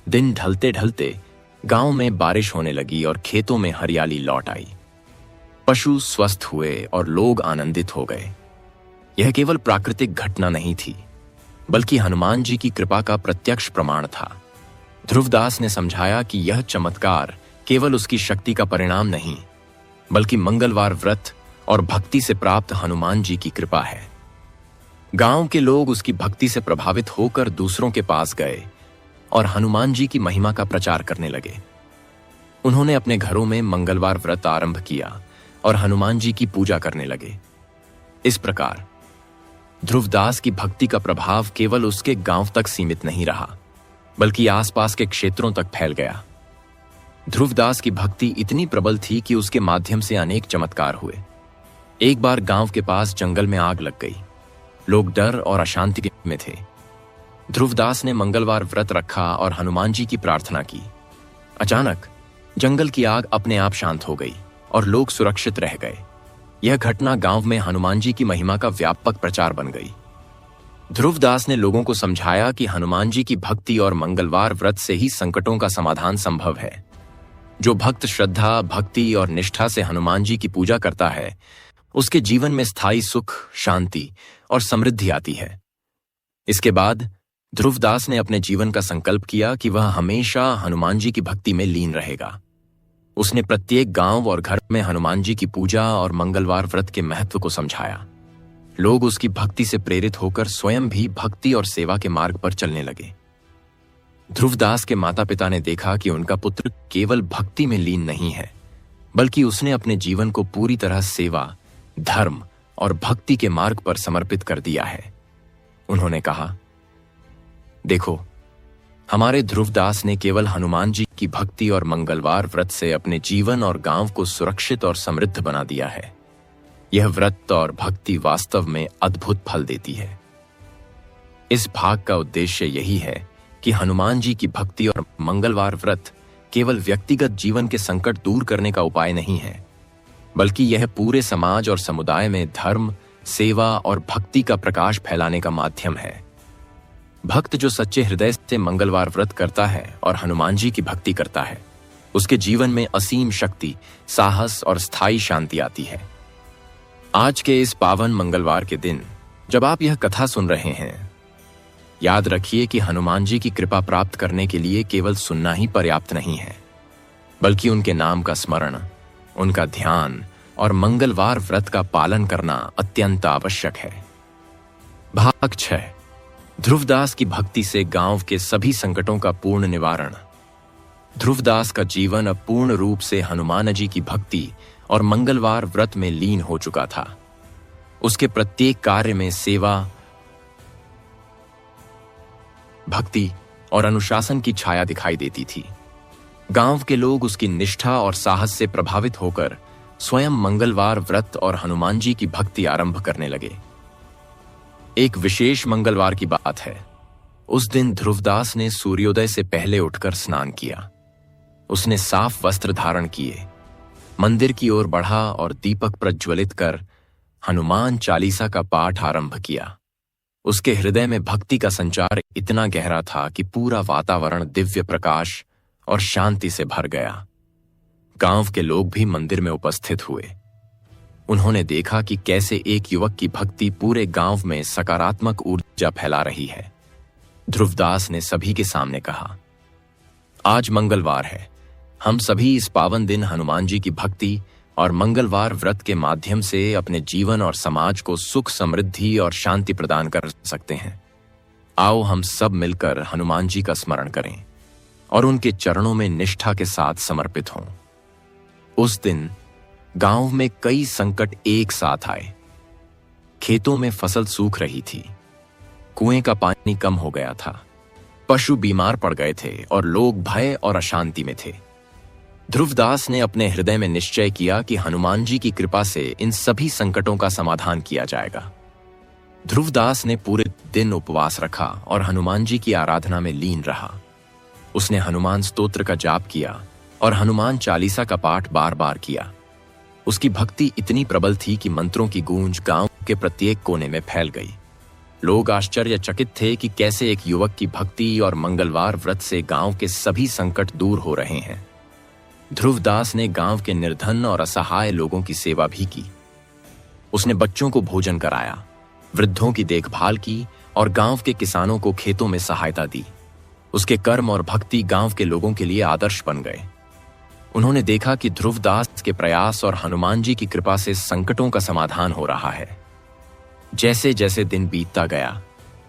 A: दिन ढलते ढलते गांव में बारिश होने लगी और खेतों में हरियाली लौट आई। पशु स्वस्थ हुए और लोग आनंदित हो गए। यह केवल प्राकृतिक घटना नहीं थी, बल्कि हनुमान जी की कृपा का प्रत्यक्ष प्रमाण था। ध्रुवदास ने समझाया कि यह चमत्कार केवल उसकी शक्ति का परिणाम नहीं, बल्कि मंगलवार व्रत और भक्ति से प्राप्त हनुमान जी की कृपा है। गांव के लोग उसकी भक्ति से प्रभावित होकर दूसरों के पास गए और हनुमान जी की महिमा का प्रचार करने लगे। उन्होंने अपने घरों में मंगलवार व्रत आरंभ किया और हनुमान जी की पूजा करने लगे। इस प्रकार ध्रुवदास की भक्ति का प्रभाव केवल उसके गांव तक सीमित नहीं रहा, बल्कि आसपास के क्षेत्रों तक फैल गया। ध्रुवदास की भक्ति इतनी प्रबल थी कि उसके माध्यम से अनेक चमत्कार हुए। एक बार गांव के पास जंगल में आग लग गई। लोग डर और अशांति में थे। ध्रुवदास ने मंगलवार व्रत रखा और हनुमान जी की प्रार्थना की। अचानक जंगल की आग अपने आप शांत हो गई और लोग सुरक्षित रह गए। यह घटना गांव में हनुमान जी की महिमा का व्यापक प्रचार बन गई। ध्रुवदास ने लोगों को समझाया कि हनुमान जी की भक्ति और मंगलवार व्रत से ही संकटों का समाधान संभव है। जो भक्त श्रद्धा, भक्ति और निष्ठा से हनुमान जी की पूजा करता है, उसके जीवन में स्थायी सुख, शांति और समृद्धि आती है। इसके बाद ध्रुवदास ने अपने जीवन का संकल्प किया कि वह हमेशा हनुमान जी की भक्ति में लीन रहेगा। उसने प्रत्येक गांव और घर में हनुमान जी की पूजा और मंगलवार व्रत के महत्व को समझाया। लोग उसकी भक्ति से प्रेरित होकर स्वयं भी भक्ति और सेवा के मार्ग पर चलने लगे। ध्रुवदास के माता पिता ने देखा कि उनका पुत्र केवल भक्ति में लीन नहीं है, बल्कि उसने अपने जीवन को पूरी तरह सेवा, धर्म और भक्ति के मार्ग पर समर्पित कर दिया है। उन्होंने कहा, देखो, हमारे ध्रुवदास ने केवल हनुमान जी की भक्ति और मंगलवार व्रत से अपने जीवन और गांव को सुरक्षित और समृद्ध बना दिया है। यह व्रत और भक्ति वास्तव में अद्भुत फल देती है। इस भाग का उद्देश्य यही है कि हनुमान जी की भक्ति और मंगलवार व्रत केवल व्यक्तिगत जीवन के संकट दूर करने का उपाय नहीं है, बल्कि यह पूरे समाज और समुदाय में धर्म, सेवा और भक्ति का प्रकाश फैलाने का माध्यम है। भक्त जो सच्चे हृदय से मंगलवार व्रत करता है और हनुमान जी की भक्ति करता है, उसके जीवन में असीम शक्ति, साहस और स्थायी शांति आती है। आज के इस पावन मंगलवार के दिन जब आप यह कथा सुन रहे हैं, याद रखिए कि हनुमान जी की कृपा प्राप्त करने के लिए केवल सुनना ही पर्याप्त नहीं है, बल्कि उनके नाम का स्मरण, उनका ध्यान और मंगलवार व्रत का पालन करना अत्यंत आवश्यक है। भाग 6, ध्रुवदास की भक्ति से गांव के सभी संकटों का पूर्ण निवारण। ध्रुवदास का जीवन अब पूर्ण रूप से हनुमान जी की भक्ति और मंगलवार व्रत में लीन हो चुका था। उसके प्रत्येक कार्य में सेवा, भक्ति और अनुशासन की छाया दिखाई देती थी। गांव के लोग उसकी निष्ठा और साहस से प्रभावित होकर स्वयं मंगलवार व्रत और हनुमान जी की भक्ति आरंभ करने लगे। एक विशेष मंगलवार की बात है। उस दिन ध्रुवदास ने सूर्योदय से पहले उठकर स्नान किया। उसने साफ वस्त्र धारण किए, मंदिर की ओर बढ़ा और दीपक प्रज्वलित कर हनुमान चालीसा का पाठ आरंभ किया। उसके हृदय में भक्ति का संचार इतना गहरा था कि पूरा वातावरण दिव्य प्रकाश और शांति से भर गया। गांव के लोग भी मंदिर में उपस्थित हुए। उन्होंने देखा कि कैसे एक युवक की भक्ति पूरे गांव में सकारात्मक ऊर्जा फैला रही है। ध्रुवदास ने सभी के सामने कहा, आज मंगलवार है। हम सभी इस पावन दिन हनुमान जी की भक्ति और मंगलवार व्रत के माध्यम से अपने जीवन और समाज को सुख, समृद्धि और शांति प्रदान कर सकते हैं। आओ हम सब मिलकर हनुमान जी का स्मरण करें और उनके चरणों में निष्ठा के साथ समर्पित हों। उस दिन गांव में कई संकट एक साथ आए। खेतों में फसल सूख रही थी, कुएं का पानी कम हो गया था, पशु बीमार पड़ गए थे और लोग भय और अशांति में थे। ध्रुवदास ने अपने हृदय में निश्चय किया कि हनुमान जी की कृपा से इन सभी संकटों का समाधान किया जाएगा। ध्रुवदास ने पूरे दिन उपवास रखा और हनुमान जी की आराधना में लीन रहा। उसने हनुमान स्तोत्र का जाप किया और हनुमान चालीसा का पाठ बार बार किया। उसकी भक्ति इतनी प्रबल थी कि मंत्रों की गूंज गांव के प्रत्येक कोने में फैल गई। लोग आश्चर्यचकित थे कि कैसे एक युवक की भक्ति और मंगलवार व्रत से गांव के सभी संकट दूर हो रहे हैं। ध्रुवदास ने गांव के निर्धन और असहाय लोगों की सेवा भी की। उसने बच्चों को भोजन कराया, वृद्धों की देखभाल की और गांव के किसानों को खेतों में सहायता दी। उसके कर्म और भक्ति गांव के लोगों के लिए आदर्श बन गए। उन्होंने देखा कि ध्रुवदास के प्रयास और हनुमान जी की कृपा से संकटों का समाधान हो रहा है। जैसे जैसे दिन बीतता गया,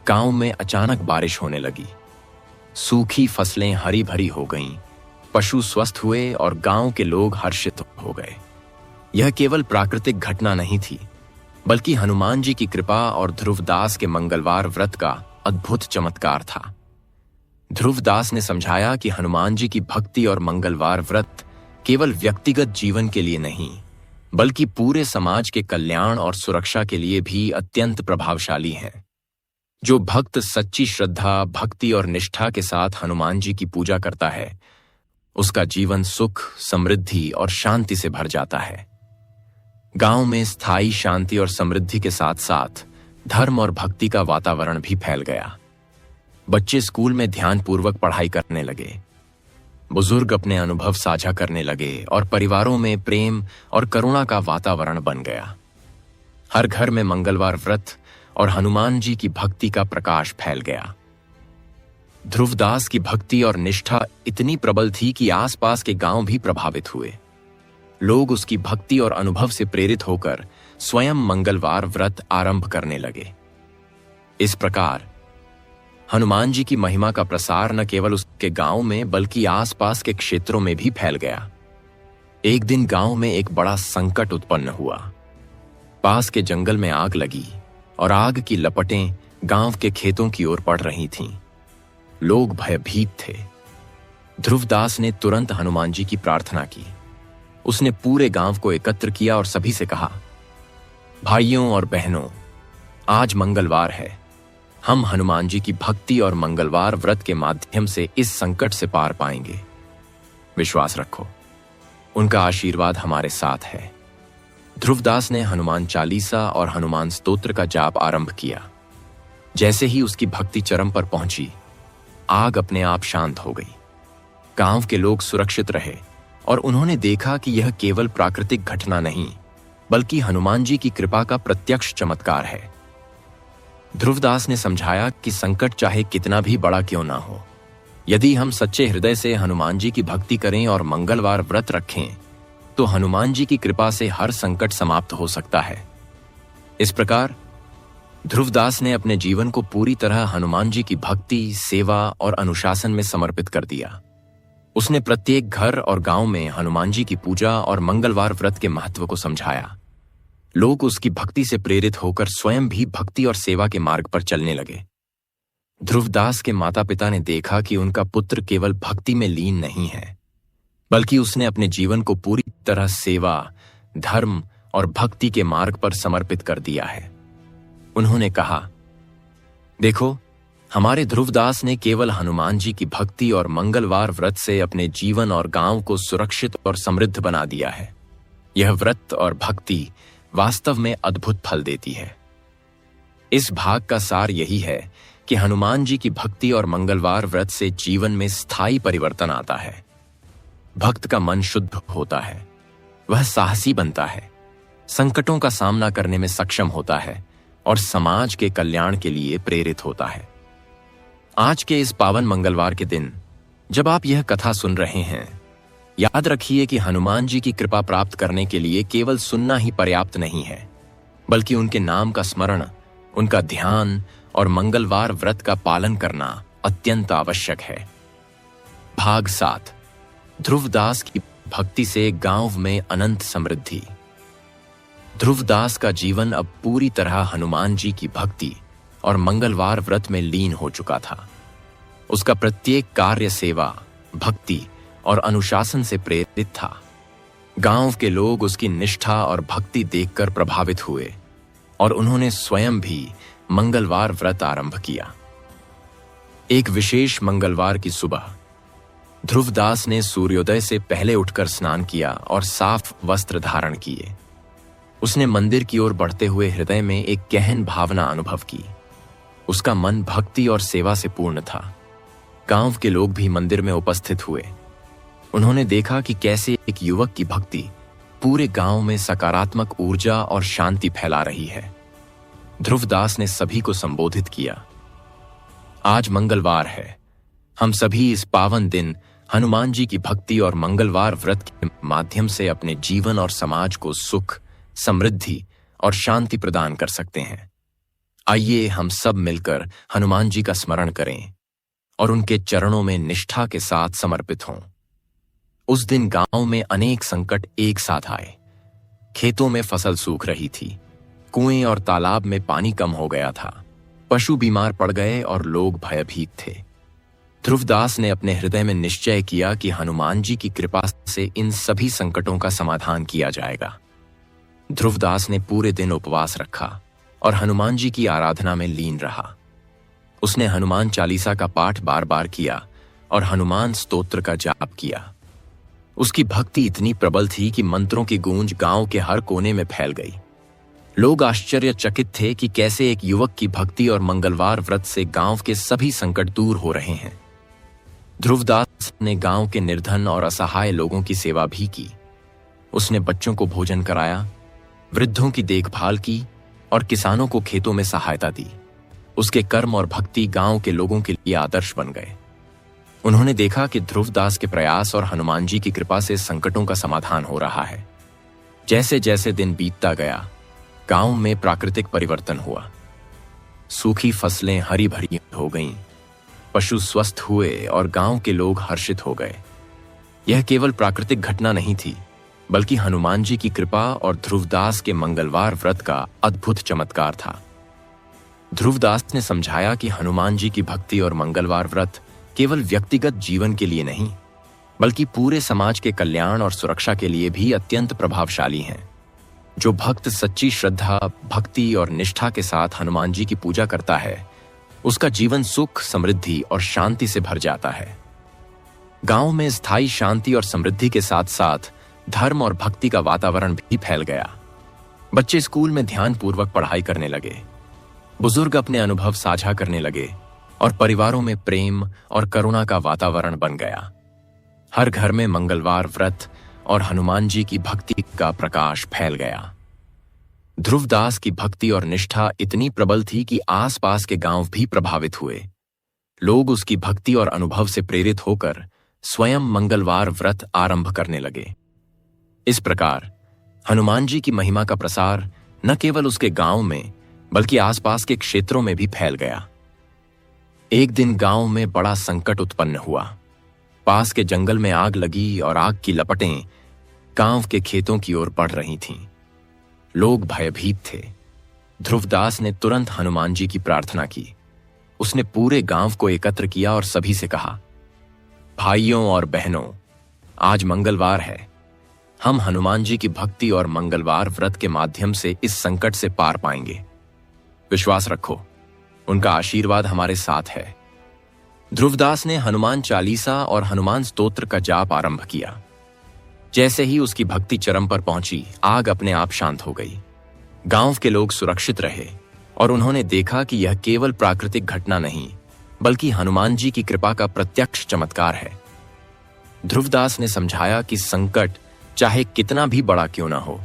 A: गांव में अचानक बारिश होने लगी। सूखी फसलें हरी भरी हो गईं, पशु स्वस्थ हुए और गांव के लोग हर्षित हो गए। यह केवल प्राकृतिक घटना नहीं थी, बल्कि हनुमान जी की कृपा और ध्रुवदास के मंगलवार व्रत का अद्भुत चमत्कार था। ध्रुवदास ने समझाया कि हनुमान जी की भक्ति और मंगलवार व्रत केवल व्यक्तिगत जीवन के लिए नहीं, बल्कि पूरे समाज के कल्याण और सुरक्षा के लिए भी अत्यंत प्रभावशाली हैं। जो भक्त सच्ची श्रद्धा, भक्ति और निष्ठा के साथ हनुमान जी की पूजा करता है, उसका जीवन सुख, समृद्धि और शांति से भर जाता है। गांव में स्थायी शांति और समृद्धि के साथ साथ धर्म और भक्ति का वातावरण भी फैल गया। बच्चे स्कूल में ध्यानपूर्वक पढ़ाई करने लगे, बुजुर्ग अपने अनुभव साझा करने लगे और परिवारों में प्रेम और करुणा का वातावरण बन गया। हर घर में मंगलवार व्रत और हनुमान जी की भक्ति का प्रकाश फैल गया। ध्रुवदास की भक्ति और निष्ठा इतनी प्रबल थी कि आसपास के गांव भी प्रभावित हुए। लोग उसकी भक्ति और अनुभव से प्रेरित होकर स्वयं मंगलवार व्रत आरंभ करने लगे। इस प्रकार हनुमान जी की महिमा का प्रसार न केवल उसके गांव में बल्कि आसपास के क्षेत्रों में भी फैल गया। एक दिन गांव में एक बड़ा संकट उत्पन्न हुआ। पास के जंगल में आग लगी और आग की लपटें गांव के खेतों की ओर पड़ रही थीं। लोग भयभीत थे। ध्रुवदास ने तुरंत हनुमान जी की प्रार्थना की। उसने पूरे गांव को एकत्र किया और सभी से कहा, भाइयों और बहनों, आज मंगलवार है। हम हनुमान जी की भक्ति और मंगलवार व्रत के माध्यम से इस संकट से पार पाएंगे। विश्वास रखो, उनका आशीर्वाद हमारे साथ है। ध्रुवदास ने हनुमान चालीसा और हनुमान स्तोत्र का जाप आरंभ किया। जैसे ही उसकी भक्ति चरम पर पहुंची, आग अपने आप शांत हो गई। गांव के लोग सुरक्षित रहे और उन्होंने देखा कि यह केवल प्राकृतिक घटना नहीं, बल्कि हनुमान जी की कृपा का प्रत्यक्ष चमत्कार है। ध्रुवदास ने समझाया कि संकट चाहे कितना भी बड़ा क्यों ना हो, यदि हम सच्चे हृदय से हनुमान जी की भक्ति करें और मंगलवार व्रत रखें, तो हनुमान जी की कृपा से हर संकट समाप्त हो सकता है। इस प्रकार ध्रुवदास ने अपने जीवन को पूरी तरह हनुमान जी की भक्ति, सेवा और अनुशासन में समर्पित कर दिया। उसने प्रत्येक घर और गांव में हनुमान जी की पूजा और मंगलवार व्रत के महत्व को समझाया। लोग उसकी भक्ति से प्रेरित होकर स्वयं भी भक्ति और सेवा के मार्ग पर चलने लगे। ध्रुवदास के माता पिता ने देखा कि उनका पुत्र केवल भक्ति में लीन नहीं है, बल्कि उसने अपने जीवन को पूरी तरह सेवा, धर्म और भक्ति के मार्ग पर समर्पित कर दिया है। उन्होंने कहा, देखो, हमारे ध्रुवदास ने केवल हनुमान जी की भक्ति और मंगलवार व्रत से अपने जीवन और गांव को सुरक्षित और समृद्ध बना दिया है। यह व्रत और भक्ति वास्तव में अद्भुत फल देती है। इस भाग का सार यही है कि हनुमान जी की भक्ति और मंगलवार व्रत से जीवन में स्थायी परिवर्तन आता है। भक्त का मन शुद्ध होता है, वह साहसी बनता है, संकटों का सामना करने में सक्षम होता है और समाज के कल्याण के लिए प्रेरित होता है। आज के इस पावन मंगलवार के दिन जब आप यह कथा सुन रहे हैं, याद रखिए कि हनुमान जी की कृपा प्राप्त करने के लिए केवल सुनना ही पर्याप्त नहीं है, बल्कि उनके नाम का स्मरण, उनका ध्यान और मंगलवार व्रत का पालन करना अत्यंत आवश्यक है। भाग 7, ध्रुवदास की भक्ति से गांव में अनंत समृद्धि। ध्रुवदास का जीवन अब पूरी तरह हनुमान जी की भक्ति और मंगलवार व्रत में लीन हो चुका था। उसका प्रत्येक कार्य सेवा, भक्ति और अनुशासन से प्रेरित था। गांव के लोग उसकी निष्ठा और भक्ति देखकर प्रभावित हुए और उन्होंने स्वयं भी मंगलवार व्रत आरंभ किया। एक विशेष मंगलवार की सुबह ध्रुवदास ने सूर्योदय से पहले उठकर स्नान किया और साफ वस्त्र धारण किए। उसने मंदिर की ओर बढ़ते हुए हृदय में एक गहन भावना अनुभव की। उसका मन भक्ति और सेवा से पूर्ण था। गांव के लोग भी मंदिर में उपस्थित हुए। उन्होंने देखा कि कैसे एक युवक की भक्ति पूरे गांव में सकारात्मक ऊर्जा और शांति फैला रही है। ध्रुवदास ने सभी को संबोधित किया, आज मंगलवार है। हम सभी इस पावन दिन हनुमान जी की भक्ति और मंगलवार व्रत के माध्यम से अपने जीवन और समाज को सुख, समृद्धि और शांति प्रदान कर सकते हैं। आइए हम सब मिलकर हनुमान जी का स्मरण करें और उनके चरणों में निष्ठा के साथ समर्पित हों। उस दिन गांव में अनेक संकट एक साथ आए। खेतों में फसल सूख रही थी, कुएं और तालाब में पानी कम हो गया था, पशु बीमार पड़ गए और लोग भयभीत थे। ध्रुवदास ने अपने हृदय में निश्चय किया कि हनुमान जी की कृपा से इन सभी संकटों का समाधान किया जाएगा। ध्रुवदास ने पूरे दिन उपवास रखा और हनुमान जी की आराधना में लीन रहा। उसने हनुमान चालीसा का पाठ बार बार किया और हनुमान स्तोत्र का जाप किया। उसकी भक्ति इतनी प्रबल थी कि मंत्रों की गूंज गांव के हर कोने में फैल गई। लोग आश्चर्यचकित थे कि कैसे एक युवक की भक्ति और मंगलवार व्रत से गांव के सभी संकट दूर हो रहे हैं। ध्रुवदास ने गांव के निर्धन और असहाय लोगों की सेवा भी की। उसने बच्चों को भोजन कराया, वृद्धों की देखभाल की और किसानों को खेतों में सहायता दी। उसके कर्म और भक्ति गांव के लोगों के लिए आदर्श बन गए। उन्होंने देखा कि ध्रुवदास के प्रयास और हनुमान जी की कृपा से संकटों का समाधान हो रहा है। जैसे जैसे दिन बीतता गया, गांव में प्राकृतिक परिवर्तन हुआ। सूखी फसलें हरी भरी हो गईं, पशु स्वस्थ हुए और गांव के लोग हर्षित हो गए। यह केवल प्राकृतिक घटना नहीं थी, बल्कि हनुमान जी की कृपा और ध्रुवदास के मंगलवार व्रत का अद्भुत चमत्कार था। ध्रुवदास ने समझाया कि हनुमान जी की भक्ति और मंगलवार व्रत केवल व्यक्तिगत जीवन के लिए नहीं, बल्कि पूरे समाज के कल्याण और सुरक्षा के लिए भी अत्यंत प्रभावशाली हैं। जो भक्त सच्ची श्रद्धा, भक्ति और निष्ठा के साथ हनुमान जी की पूजा करता है, उसका जीवन सुख, समृद्धि और शांति से भर जाता है। गांव में स्थायी शांति और समृद्धि के साथ साथ धर्म और भक्ति का वातावरण भी फैल गया। बच्चे स्कूल में ध्यानपूर्वक पढ़ाई करने लगे, बुजुर्ग अपने अनुभव साझा करने लगे और परिवारों में प्रेम और करुणा का वातावरण बन गया। हर घर में मंगलवार व्रत और हनुमान जी की भक्ति का प्रकाश फैल गया। ध्रुवदास की भक्ति और निष्ठा इतनी प्रबल थी कि आसपास के गांव भी प्रभावित हुए। लोग उसकी भक्ति और अनुभव से प्रेरित होकर स्वयं मंगलवार व्रत आरंभ करने लगे। इस प्रकार हनुमान जी की महिमा का प्रसार न केवल उसके गांव में बल्कि आसपास के क्षेत्रों में भी फैल गया। एक दिन गांव में बड़ा संकट उत्पन्न हुआ। पास के जंगल में आग लगी और आग की लपटें गांव के खेतों की ओर बढ़ रही थीं। लोग भयभीत थे। ध्रुवदास ने तुरंत हनुमान जी की प्रार्थना की। उसने पूरे गांव को एकत्र किया और सभी से कहा, भाइयों और बहनों, आज मंगलवार है। हम हनुमान जी की भक्ति और मंगलवार व्रत के माध्यम से इस संकट से पार पाएंगे। विश्वास रखो, उनका आशीर्वाद हमारे साथ है। ध्रुवदास ने हनुमान चालीसा और हनुमान स्तोत्र का जाप आरंभ किया। जैसे ही उसकी भक्ति चरम पर पहुंची, आग अपने आप शांत हो गई। गांव के लोग सुरक्षित रहे और उन्होंने देखा कि यह केवल प्राकृतिक घटना नहीं, बल्कि हनुमान जी की कृपा का प्रत्यक्ष चमत्कार है। ध्रुवदास ने समझाया कि संकट चाहे कितना भी बड़ा क्यों ना हो,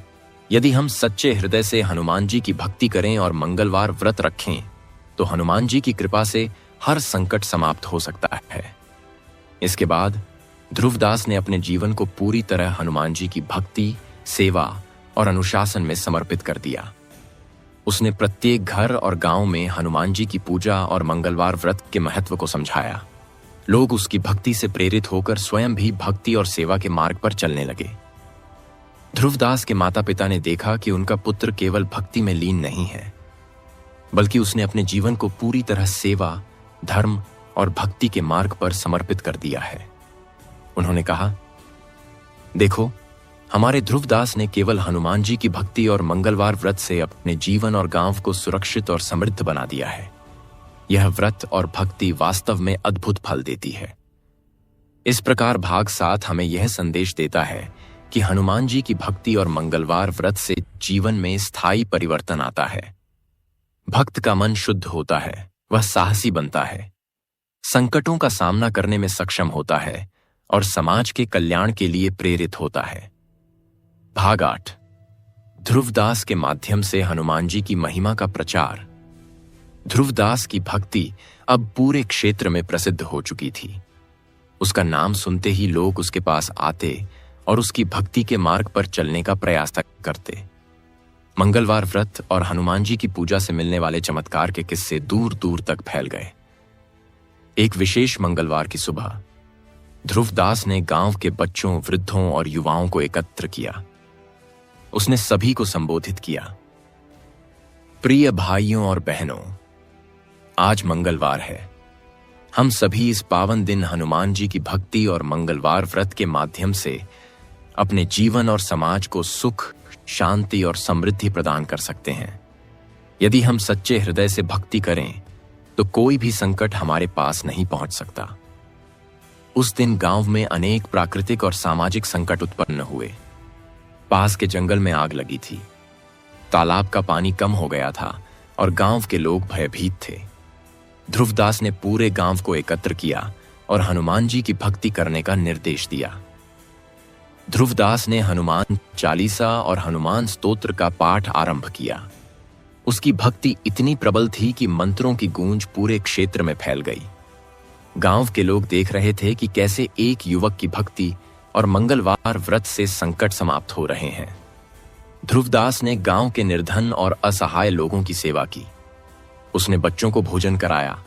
A: यदि हम सच्चे हृदय से हनुमान जी की भक्ति करें और मंगलवार व्रत रखें, तो हनुमान जी की कृपा से हर संकट समाप्त हो सकता है। इसके बाद ध्रुवदास ने अपने जीवन को पूरी तरह हनुमान जी की भक्ति, सेवा और अनुशासन में समर्पित कर दिया। उसने प्रत्येक घर और गांव में हनुमान जी की पूजा और मंगलवार व्रत के महत्व को समझाया। लोग उसकी भक्ति से प्रेरित होकर स्वयं भी भक्ति और सेवा के मार्ग पर चलने लगे। ध्रुवदास के माता पिता ने देखा कि उनका पुत्र केवल भक्ति में लीन नहीं है, बल्कि उसने अपने जीवन को पूरी तरह सेवा, धर्म और भक्ति के मार्ग पर समर्पित कर दिया है। उन्होंने कहा, देखो, हमारे ध्रुवदास ने केवल हनुमान जी की भक्ति और मंगलवार व्रत से अपने जीवन और गांव को सुरक्षित और समृद्ध बना दिया है। यह व्रत और भक्ति वास्तव में अद्भुत फल देती है। इस प्रकार भाग 7 हमें यह संदेश देता है कि हनुमान जी की भक्ति और मंगलवार व्रत से जीवन में स्थायी परिवर्तन आता है। भक्त का मन शुद्ध होता है, वह साहसी बनता है, संकटों का सामना करने में सक्षम होता है और समाज के कल्याण के लिए प्रेरित होता है। भाग 8, ध्रुवदास के माध्यम से हनुमान जी की महिमा का प्रचार। ध्रुवदास की भक्ति अब पूरे क्षेत्र में प्रसिद्ध हो चुकी थी। उसका नाम सुनते ही लोग उसके पास आते और उसकी भक्ति के मार्ग पर चलने का प्रयास करते। मंगलवार व्रत और हनुमान जी की पूजा से मिलने वाले चमत्कार के किस्से दूर दूर तक फैल गए। एक विशेष मंगलवार की सुबह ध्रुवदास ने गांव के बच्चों, वृद्धों और युवाओं को एकत्र किया। उसने सभी को संबोधित किया, प्रिय भाइयों और बहनों, आज मंगलवार है। हम सभी इस पावन दिन हनुमान जी की भक्ति और मंगलवार व्रत के माध्यम से अपने जीवन और समाज को सुख, शांति और समृद्धि प्रदान कर सकते हैं। यदि हम सच्चे हृदय से भक्ति करें तो कोई भी संकट हमारे पास नहीं पहुंच सकता। उस दिन गांव में अनेक प्राकृतिक और सामाजिक संकट उत्पन्न हुए। पास के जंगल में आग लगी थी, तालाब का पानी कम हो गया था और गांव के लोग भयभीत थे। ध्रुवदास ने पूरे गांव को एकत्र किया और हनुमान जी की भक्ति करने का निर्देश दिया। ध्रुवदास ने हनुमान चालीसा और हनुमान स्तोत्र का पाठ आरंभ किया। उसकी भक्ति इतनी प्रबल थी कि मंत्रों की गूंज पूरे क्षेत्र में फैल गई। गांव के लोग देख रहे थे कि कैसे एक युवक की भक्ति और मंगलवार व्रत से संकट समाप्त हो रहे हैं। ध्रुवदास ने गांव के निर्धन और असहाय लोगों की सेवा की। उसने बच्चों को भोजन कराया,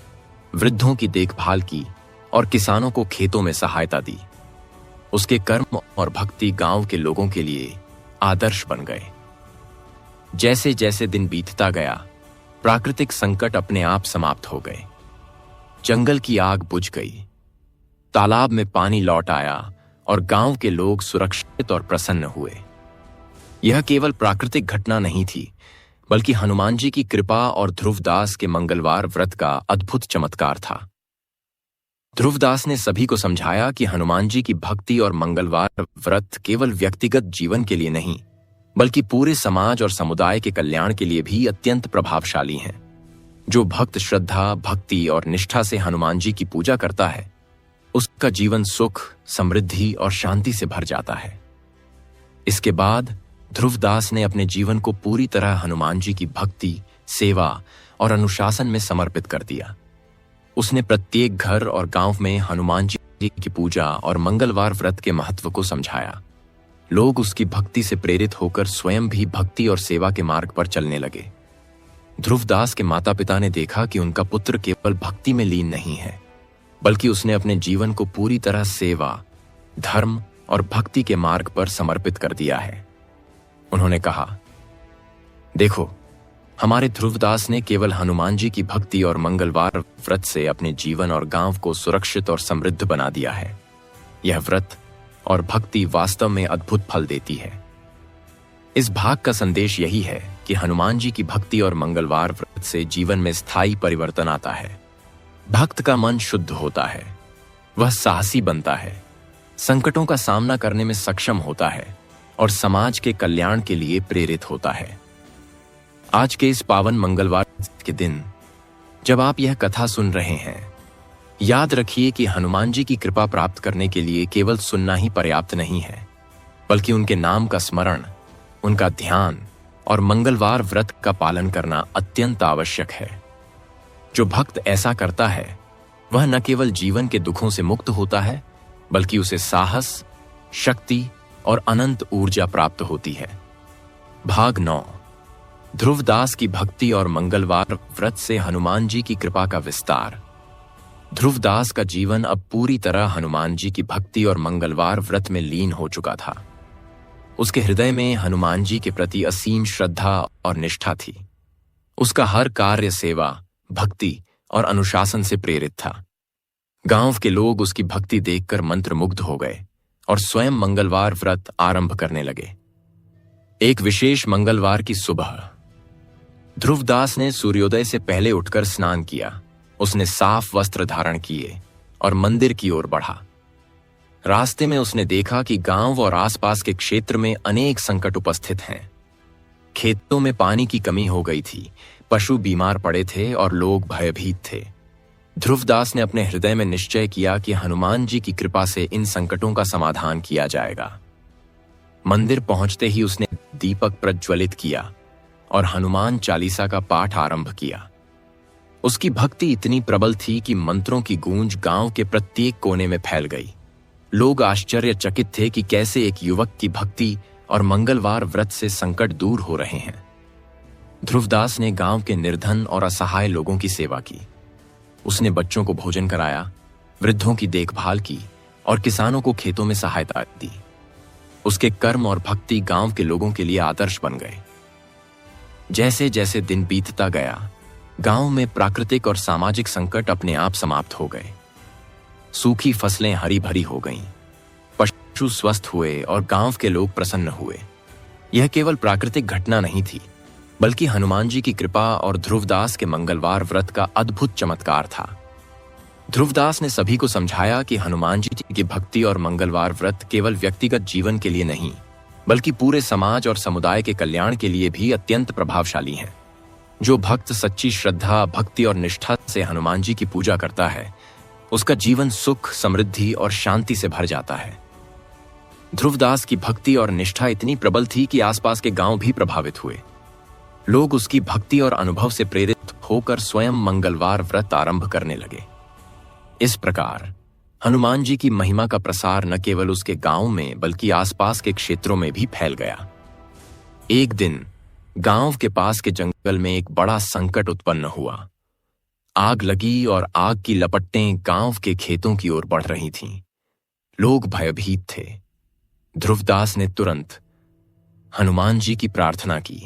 A: वृद्धों की देखभाल की और किसानों को खेतों में सहायता दी। उसके कर्म और भक्ति गांव के लोगों के लिए आदर्श बन गए। जैसे जैसे दिन बीतता गया, प्राकृतिक संकट अपने आप समाप्त हो गए। जंगल की आग बुझ गई, तालाब में पानी लौट आया और गांव के लोग सुरक्षित और प्रसन्न हुए। यह केवल प्राकृतिक घटना नहीं थी, बल्कि हनुमान जी की कृपा और ध्रुवदास के मंगलवार व्रत का अद्भुत चमत्कार था। ध्रुवदास ने सभी को समझाया कि हनुमान जी की भक्ति और मंगलवार व्रत केवल व्यक्तिगत जीवन के लिए नहीं, बल्कि पूरे समाज और समुदाय के कल्याण के लिए भी अत्यंत प्रभावशाली हैं। जो भक्त श्रद्धा, भक्ति और निष्ठा से हनुमान जी की पूजा करता है, उसका जीवन सुख, समृद्धि और शांति से भर जाता है। इसके बाद ध्रुवदास ने अपने जीवन को पूरी तरह हनुमान जी की भक्ति, सेवा और अनुशासन में समर्पित कर दिया। उसने प्रत्येक घर और गांव में हनुमान जी की पूजा और मंगलवार व्रत के महत्व को समझाया। लोग उसकी भक्ति से प्रेरित होकर स्वयं भी भक्ति और सेवा के मार्ग पर चलने लगे। ध्रुवदास के माता पिता ने देखा कि उनका पुत्र केवल भक्ति में लीन नहीं है, बल्कि उसने अपने जीवन को पूरी तरह सेवा, धर्म और भक्ति के मार्ग पर समर्पित कर दिया है। उन्होंने कहा, देखो, हमारे ध्रुवदास ने केवल हनुमान जी की भक्ति और मंगलवार व्रत से अपने जीवन और गांव को सुरक्षित और समृद्ध बना दिया है। यह व्रत और भक्ति वास्तव में अद्भुत फल देती है। इस भाग का संदेश यही है कि हनुमान जी की भक्ति और मंगलवार व्रत से जीवन में स्थायी परिवर्तन आता है। भक्त का मन शुद्ध होता है, वह साहसी बनता है, संकटों का सामना करने में सक्षम होता है और समाज के कल्याण के लिए प्रेरित होता है। आज के इस पावन मंगलवार के दिन जब आप यह कथा सुन रहे हैं, याद रखिए कि हनुमान जी की कृपा प्राप्त करने के लिए केवल सुनना ही पर्याप्त नहीं है, बल्कि उनके नाम का स्मरण, उनका ध्यान और मंगलवार व्रत का पालन करना अत्यंत आवश्यक है। जो भक्त ऐसा करता है, वह न केवल जीवन के दुखों से मुक्त होता है, बल्कि उसे साहस, शक्ति और अनंत ऊर्जा प्राप्त होती है। भाग 9, ध्रुवदास की भक्ति और मंगलवार व्रत से हनुमान जी की कृपा का विस्तार। ध्रुवदास का जीवन अब पूरी तरह हनुमान जी की भक्ति और मंगलवार व्रत में लीन हो चुका था। उसके हृदय में हनुमान जी के प्रति असीम श्रद्धा और निष्ठा थी। उसका हर कार्य सेवा, भक्ति और अनुशासन से प्रेरित था। गांव के लोग उसकी भक्ति देखकर मंत्रमुग्ध हो गए और स्वयं मंगलवार व्रत आरंभ करने लगे। एक विशेष मंगलवार की सुबह ध्रुवदास ने सूर्योदय से पहले उठकर स्नान किया। उसने साफ वस्त्र धारण किए और मंदिर की ओर बढ़ा। रास्ते में उसने देखा कि गांव और आसपास के क्षेत्र में अनेक संकट उपस्थित हैं। खेतों में पानी की कमी हो गई थी, पशु बीमार पड़े थे और लोग भयभीत थे। ध्रुवदास ने अपने हृदय में निश्चय किया कि हनुमान जी की कृपा से इन संकटों का समाधान किया जाएगा। मंदिर पहुंचते ही उसने दीपक प्रज्वलित किया और हनुमान चालीसा का पाठ आरंभ किया। उसकी भक्ति इतनी प्रबल थी कि मंत्रों की गूंज गांव के प्रत्येक कोने में फैल गई। लोग आश्चर्यचकित थे कि कैसे एक युवक की भक्ति और मंगलवार व्रत से संकट दूर हो रहे हैं। ध्रुवदास ने गांव के निर्धन और असहाय लोगों की सेवा की। उसने बच्चों को भोजन कराया, वृद्धों की देखभाल की और किसानों को खेतों में सहायता दी। उसके कर्म और भक्ति गांव के लोगों के लिए आदर्श बन गए। जैसे जैसे दिन बीतता गया, गांव में प्राकृतिक और सामाजिक संकट अपने आप समाप्त हो गए। सूखी फसलें हरी भरी हो गईं, पशु स्वस्थ हुए और गांव के लोग प्रसन्न हुए। यह केवल प्राकृतिक घटना नहीं थी, बल्कि हनुमान जी की कृपा और ध्रुवदास के मंगलवार व्रत का अद्भुत चमत्कार था। ध्रुवदास ने सभी को समझाया कि हनुमान जी की भक्ति और मंगलवार व्रत केवल व्यक्तिगत जीवन के लिए नहीं, बल्कि पूरे समाज और समुदाय के कल्याण के लिए भी अत्यंत प्रभावशाली हैं। जो भक्त सच्ची श्रद्धा, भक्ति और निष्ठा से हनुमान जी की पूजा करता है, उसका जीवन सुख, समृद्धि और शांति से भर जाता है। ध्रुवदास की भक्ति और निष्ठा इतनी प्रबल थी कि आसपास के गांव भी प्रभावित हुए। लोग उसकी भक्ति और अनुभव से प्रेरित होकर स्वयं मंगलवार व्रत आरंभ करने लगे। इस प्रकार हनुमान जी की महिमा का प्रसार न केवल उसके गांव में, बल्कि आसपास के क्षेत्रों में भी फैल गया। एक दिन गांव के पास के जंगल में एक बड़ा संकट उत्पन्न हुआ। आग लगी और आग की लपटें गांव के खेतों की ओर बढ़ रही थीं। लोग भयभीत थे। ध्रुवदास ने तुरंत हनुमान जी की प्रार्थना की।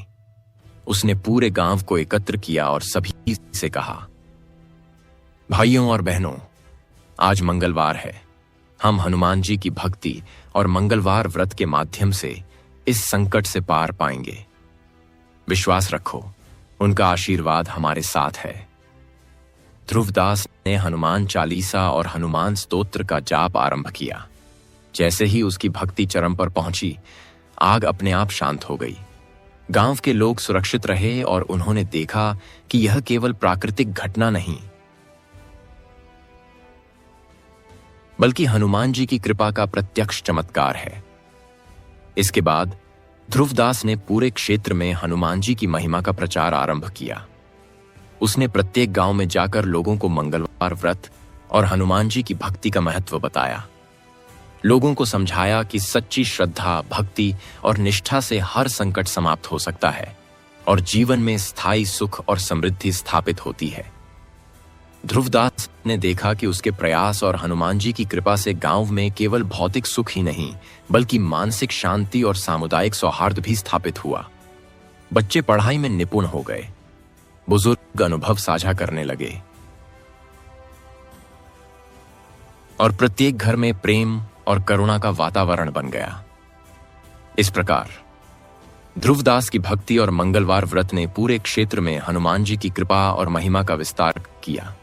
A: उसने पूरे गांव को एकत्र किया और सभी से कहा, भाइयों और बहनों, आज मंगलवार है। हम हनुमान जी की भक्ति और मंगलवार व्रत के माध्यम से इस संकट से पार पाएंगे। विश्वास रखो, उनका आशीर्वाद हमारे साथ है। ध्रुवदास ने हनुमान चालीसा और हनुमान स्तोत्र का जाप आरंभ किया। जैसे ही उसकी भक्ति चरम पर पहुंची, आग अपने आप शांत हो गई। गांव के लोग सुरक्षित रहे और उन्होंने देखा कि यह केवल प्राकृतिक घटना नहीं, बल्कि हनुमान जी की कृपा का प्रत्यक्ष चमत्कार है। इसके बाद ध्रुवदास ने पूरे क्षेत्र में हनुमान जी की महिमा का प्रचार आरंभ किया। उसने प्रत्येक गांव में जाकर लोगों को मंगलवार व्रत और हनुमान जी की भक्ति का महत्व बताया। लोगों को समझाया कि सच्ची श्रद्धा, भक्ति और निष्ठा से हर संकट समाप्त हो सकता है और जीवन में स्थायी सुख और समृद्धि स्थापित होती है। ध्रुवदास ने देखा कि उसके प्रयास और हनुमान जी की कृपा से गांव में केवल भौतिक सुख ही नहीं, बल्कि मानसिक शांति और सामुदायिक सौहार्द भी स्थापित हुआ। बच्चे पढ़ाई में निपुण हो गए, बुजुर्ग अनुभव साझा करने लगे और प्रत्येक घर में प्रेम और करुणा का वातावरण बन गया। इस प्रकार ध्रुवदास की भक्ति और मंगलवार व्रत ने पूरे क्षेत्र में हनुमान जी की कृपा और महिमा का विस्तार किया।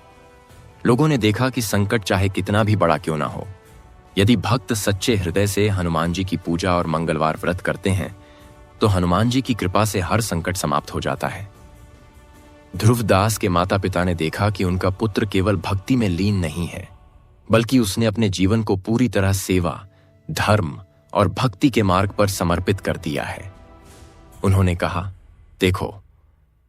A: लोगों ने देखा कि संकट चाहे कितना भी बड़ा क्यों ना हो, यदि भक्त सच्चे हृदय से हनुमान जी की पूजा और मंगलवार व्रत करते हैं तो हनुमान जी की कृपा से हर संकट समाप्त हो जाता है। ध्रुवदास के माता पिता ने देखा कि उनका पुत्र केवल भक्ति में लीन नहीं है, बल्कि उसने अपने जीवन को पूरी तरह सेवा, धर्म और भक्ति के मार्ग पर समर्पित कर दिया है। उन्होंने कहा, देखो,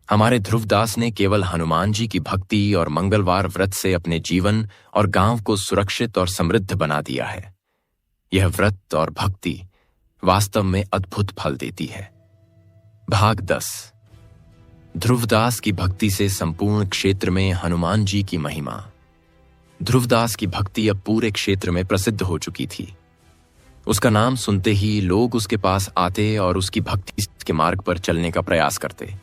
A: हमारे ध्रुवदास ने केवल हनुमान जी की भक्ति और मंगलवार व्रत से अपने जीवन और गांव को सुरक्षित और समृद्ध बना दिया है। यह व्रत और भक्ति वास्तव में अद्भुत फल देती है। भाग 10। ध्रुवदास की भक्ति से संपूर्ण क्षेत्र में हनुमान जी की महिमा। ध्रुवदास की भक्ति अब पूरे क्षेत्र में प्रसिद्ध हो चुकी थी। उसका नाम सुनते ही लोग उसके पास आते और उसकी भक्ति के मार्ग पर चलने का प्रयास करते।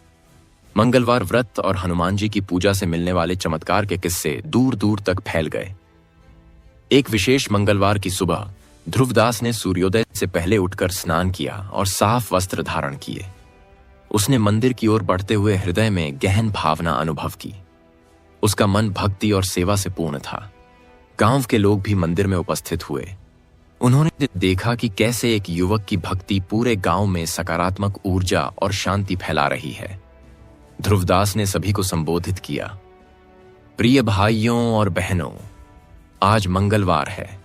A: मंगलवार व्रत और हनुमान जी की पूजा से मिलने वाले चमत्कार के किस्से दूर दूर तक फैल गए। एक विशेष मंगलवार की सुबह ध्रुवदास ने सूर्योदय से पहले उठकर स्नान किया और साफ वस्त्र धारण किए। उसने मंदिर की ओर बढ़ते हुए हृदय में गहन भावना अनुभव की। उसका मन भक्ति और सेवा से पूर्ण था। गांव के लोग भी मंदिर में उपस्थित हुए। उन्होंने देखा कि कैसे एक युवक की भक्ति पूरे गांव में सकारात्मक ऊर्जा और शांति फैला रही है। ध्रुवदास ने सभी को संबोधित किया, प्रिय भाइयों और बहनों, आज मंगलवार है।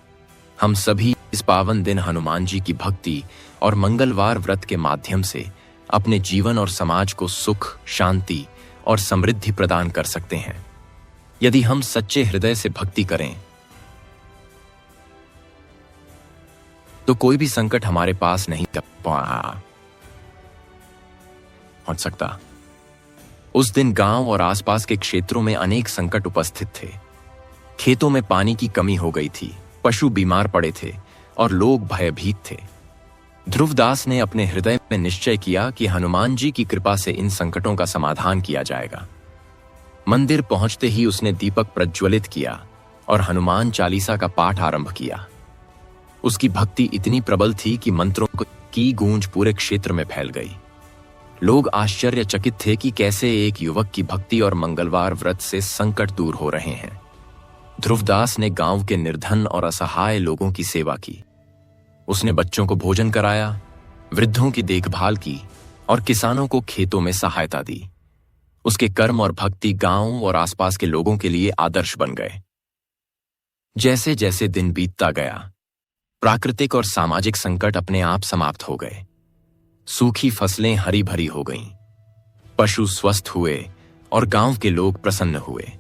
A: हम सभी इस पावन दिन हनुमान जी की भक्ति और मंगलवार व्रत के माध्यम से अपने जीवन और समाज को सुख, शांति और समृद्धि प्रदान कर सकते हैं। यदि हम सच्चे हृदय से भक्ति करें तो कोई भी संकट हमारे पास नहीं पहुंच सकता। उस दिन गांव और आसपास के क्षेत्रों में अनेक संकट उपस्थित थे। खेतों में पानी की कमी हो गई थी, पशु बीमार पड़े थे और लोग भयभीत थे। ध्रुवदास ने अपने हृदय में निश्चय किया कि हनुमान जी की कृपा से इन संकटों का समाधान किया जाएगा। मंदिर पहुंचते ही उसने दीपक प्रज्वलित किया और हनुमान चालीसा का पाठ आरंभ किया। उसकी भक्ति इतनी प्रबल थी कि मंत्रों की गूंज पूरे क्षेत्र में फैल गई। लोग आश्चर्यचकित थे कि कैसे एक युवक की भक्ति और मंगलवार व्रत से संकट दूर हो रहे हैं। ध्रुवदास ने गांव के निर्धन और असहाय लोगों की सेवा की। उसने बच्चों को भोजन कराया, वृद्धों की देखभाल की और किसानों को खेतों में सहायता दी। उसके कर्म और भक्ति गांव और आसपास के लोगों के लिए आदर्श बन गए। जैसे जैसे दिन बीतता गया, प्राकृतिक और सामाजिक संकट अपने आप समाप्त हो गए। सूखी फसलें हरी भरी हो गईं, पशु स्वस्थ हुए और गांव के लोग प्रसन्न हुए।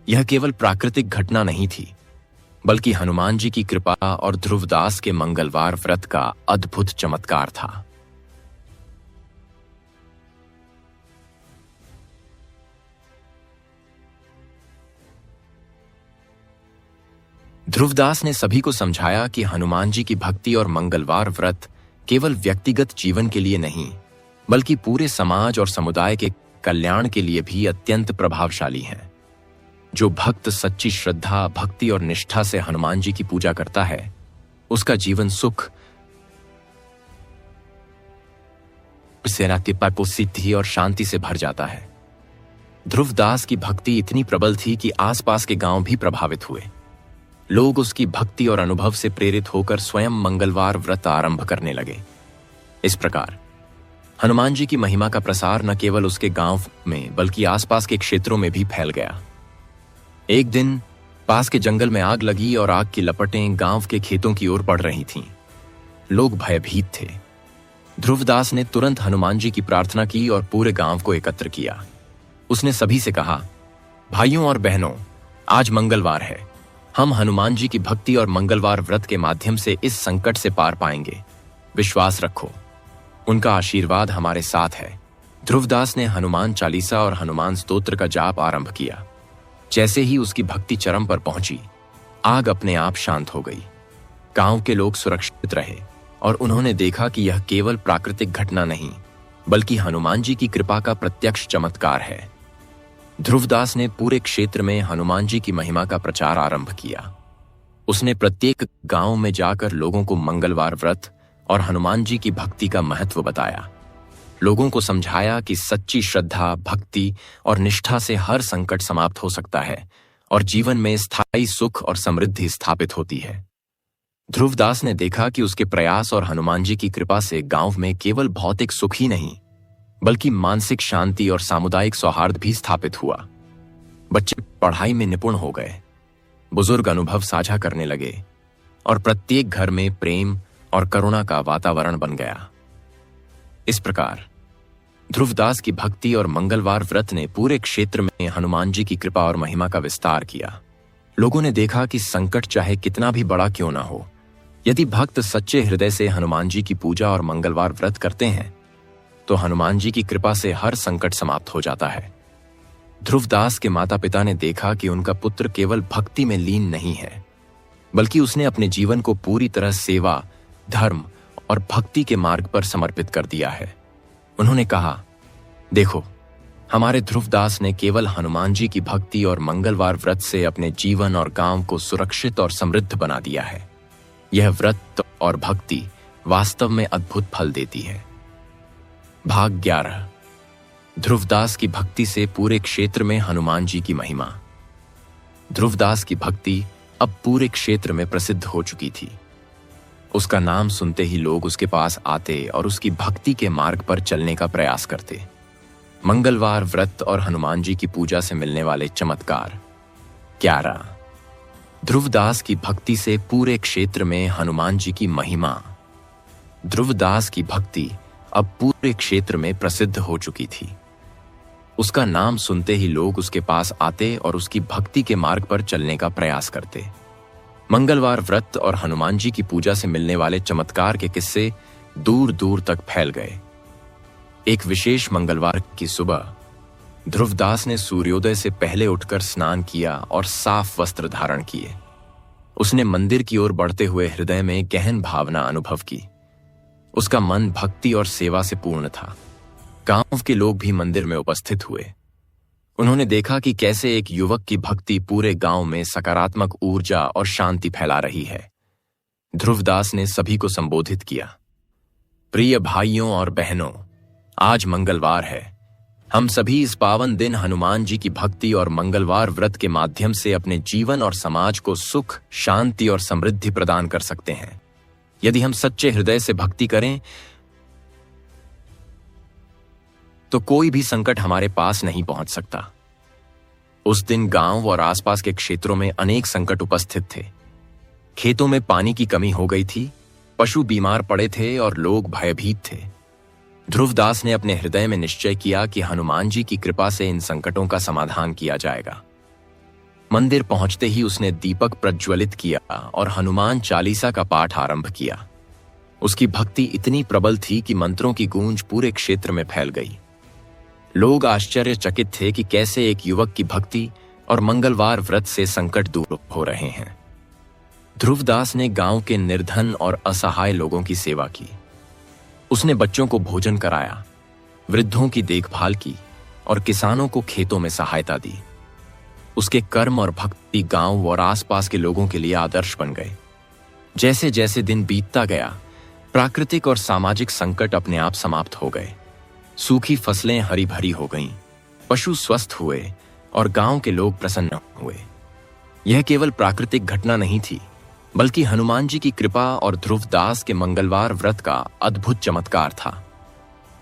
A: यह केवल प्राकृतिक घटना नहीं थी, बल्कि हनुमान जी की कृपा और ध्रुवदास के मंगलवार व्रत का अद्भुत चमत्कार था। ध्रुवदास ने सभी को समझाया कि हनुमान जी की भक्ति और मंगलवार व्रत केवल व्यक्तिगत जीवन के लिए नहीं, बल्कि पूरे समाज और समुदाय के कल्याण के लिए भी अत्यंत प्रभावशाली हैं। जो भक्त सच्ची श्रद्धा, भक्ति और निष्ठा से हनुमान जी की पूजा करता है, उसका जीवन सुख, सिद्धि और शांति से भर जाता है। ध्रुवदास की भक्ति इतनी प्रबल थी कि आसपास के गांव भी प्रभावित हुए। लोग उसकी भक्ति और अनुभव से प्रेरित होकर स्वयं मंगलवार व्रत आरंभ करने लगे। इस प्रकार हनुमान जी की महिमा का प्रसार न केवल उसके गांव में बल्कि आसपास के क्षेत्रों में भी फैल गया। एक दिन पास के जंगल में आग लगी और आग की लपटें गांव के खेतों की ओर बढ़ रही थीं। लोग भयभीत थे। ध्रुवदास ने तुरंत हनुमान जी की प्रार्थना की और पूरे गांव को एकत्र किया। उसने सभी से कहा, भाइयों और बहनों, आज मंगलवार है। हम हनुमान जी की भक्ति और मंगलवार व्रत के माध्यम से इस संकट से पार पाएंगे। विश्वास रखो, उनका आशीर्वाद हमारे साथ है। ध्रुवदास ने हनुमान चालीसा और हनुमान स्तोत्र का जाप आरंभ किया। जैसे ही उसकी भक्ति चरम पर पहुंची, आग अपने आप शांत हो गई। गांव के लोग सुरक्षित रहे और उन्होंने देखा कि यह केवल प्राकृतिक घटना नहीं, बल्कि हनुमान जी की कृपा का प्रत्यक्ष चमत्कार है। ध्रुवदास ने पूरे क्षेत्र में हनुमान जी की महिमा का प्रचार आरंभ किया। उसने प्रत्येक गांव में जाकर लोगों को मंगलवार व्रत और हनुमान जी की भक्ति का महत्व बताया। लोगों को समझाया कि सच्ची श्रद्धा, भक्ति और निष्ठा से हर संकट समाप्त हो सकता है और जीवन में स्थायी सुख और समृद्धि स्थापित होती है। ध्रुवदास ने देखा कि उसके प्रयास और हनुमान जी की कृपा से गांव में केवल भौतिक सुख ही नहीं, बल्कि मानसिक शांति और सामुदायिक सौहार्द भी स्थापित हुआ। बच्चे पढ़ाई में निपुण हो गए, बुजुर्ग अनुभव साझा करने लगे और प्रत्येक घर में प्रेम और करुणा का वातावरण बन गया। इस प्रकार ध्रुवदास की भक्ति और मंगलवार व्रत ने पूरे क्षेत्र में हनुमान जी की कृपा और महिमा का विस्तार किया। लोगों ने देखा कि संकट चाहे कितना भी बड़ा क्यों ना हो, यदि भक्त सच्चे हृदय से हनुमान जी की पूजा और मंगलवार व्रत करते हैं तो हनुमान जी की कृपा से हर संकट समाप्त हो जाता है। ध्रुवदास के माता पिता ने देखा कि उनका पुत्र केवल भक्ति में लीन नहीं है, बल्कि उसने अपने जीवन को पूरी तरह सेवा, धर्म और भक्ति के मार्ग पर समर्पित कर दिया है। उन्होंने कहा, देखो, हमारे ध्रुवदास ने केवल हनुमान जी की भक्ति और मंगलवार व्रत से अपने जीवन और गांव को सुरक्षित और समृद्ध बना दिया है। यह व्रत और भक्ति वास्तव में अद्भुत फल देती है। भाग 11। ध्रुवदास की भक्ति से पूरे क्षेत्र में हनुमान जी की महिमा। ध्रुवदास की भक्ति अब पूरे क्षेत्र में प्रसिद्ध हो चुकी थी। उसका नाम सुनते ही लोग उसके पास आते और उसकी भक्ति के मार्ग पर चलने का प्रयास करते। मंगलवार व्रत और हनुमान जी की पूजा से मिलने वाले चमत्कार। 11। ध्रुवदास की भक्ति से पूरे क्षेत्र में हनुमान जी की महिमा। ध्रुवदास की भक्ति अब पूरे क्षेत्र में प्रसिद्ध हो चुकी थी। उसका नाम सुनते ही लोग उसके पास आते और उसकी भक्ति के मार्ग पर चलने का प्रयास करते। मंगलवार व्रत और हनुमान जी की पूजा से मिलने वाले चमत्कार के किस्से दूर दूर तक फैल गए। एक विशेष मंगलवार की सुबह ध्रुवदास ने सूर्योदय से पहले उठकर स्नान किया और साफ वस्त्र धारण किए। उसने मंदिर की ओर बढ़ते हुए हृदय में गहन भावना अनुभव की। उसका मन भक्ति और सेवा से पूर्ण था। गांव के लोग भी मंदिर में उपस्थित हुए। उन्होंने देखा कि कैसे एक युवक की भक्ति पूरे गांव में सकारात्मक ऊर्जा और शांति फैला रही है। ध्रुवदास ने सभी को संबोधित किया, प्रिय भाइयों और बहनों, आज मंगलवार है। हम सभी इस पावन दिन हनुमान जी की भक्ति और मंगलवार व्रत के माध्यम से अपने जीवन और समाज को सुख, शांति और समृद्धि प्रदान कर सकते हैं। यदि हम सच्चे हृदय से भक्ति करें तो कोई भी संकट हमारे पास नहीं पहुंच सकता। उस दिन गांव और आसपास के क्षेत्रों में अनेक संकट उपस्थित थे। खेतों में पानी की कमी हो गई थी, पशु बीमार पड़े थे और लोग भयभीत थे। ध्रुवदास ने अपने हृदय में निश्चय किया कि हनुमान जी की कृपा से इन संकटों का समाधान किया जाएगा। मंदिर पहुंचते ही उसने दीपक प्रज्वलित किया और हनुमान चालीसा का पाठ आरंभ किया। उसकी भक्ति इतनी प्रबल थी कि मंत्रों की गूंज पूरे क्षेत्र में फैल गई। लोग आश्चर्यचकित थे कि कैसे एक युवक की भक्ति और मंगलवार व्रत से संकट दूर हो रहे हैं। ध्रुवदास ने गांव के निर्धन और असहाय लोगों की सेवा की। उसने बच्चों को भोजन कराया, वृद्धों की देखभाल की और किसानों को खेतों में सहायता दी। उसके कर्म और भक्ति गांव और आसपास के लोगों के लिए आदर्श बन गए। जैसे जैसे दिन बीतता गया, प्राकृतिक और सामाजिक संकट अपने आप समाप्त हो गए। सूखी फसलें हरी भरी हो गईं, पशु स्वस्थ हुए और गांव के लोग प्रसन्न हुए। यह केवल प्राकृतिक घटना नहीं थी, बल्कि हनुमान जी की कृपा और ध्रुवदास के मंगलवार व्रत का अद्भुत चमत्कार था।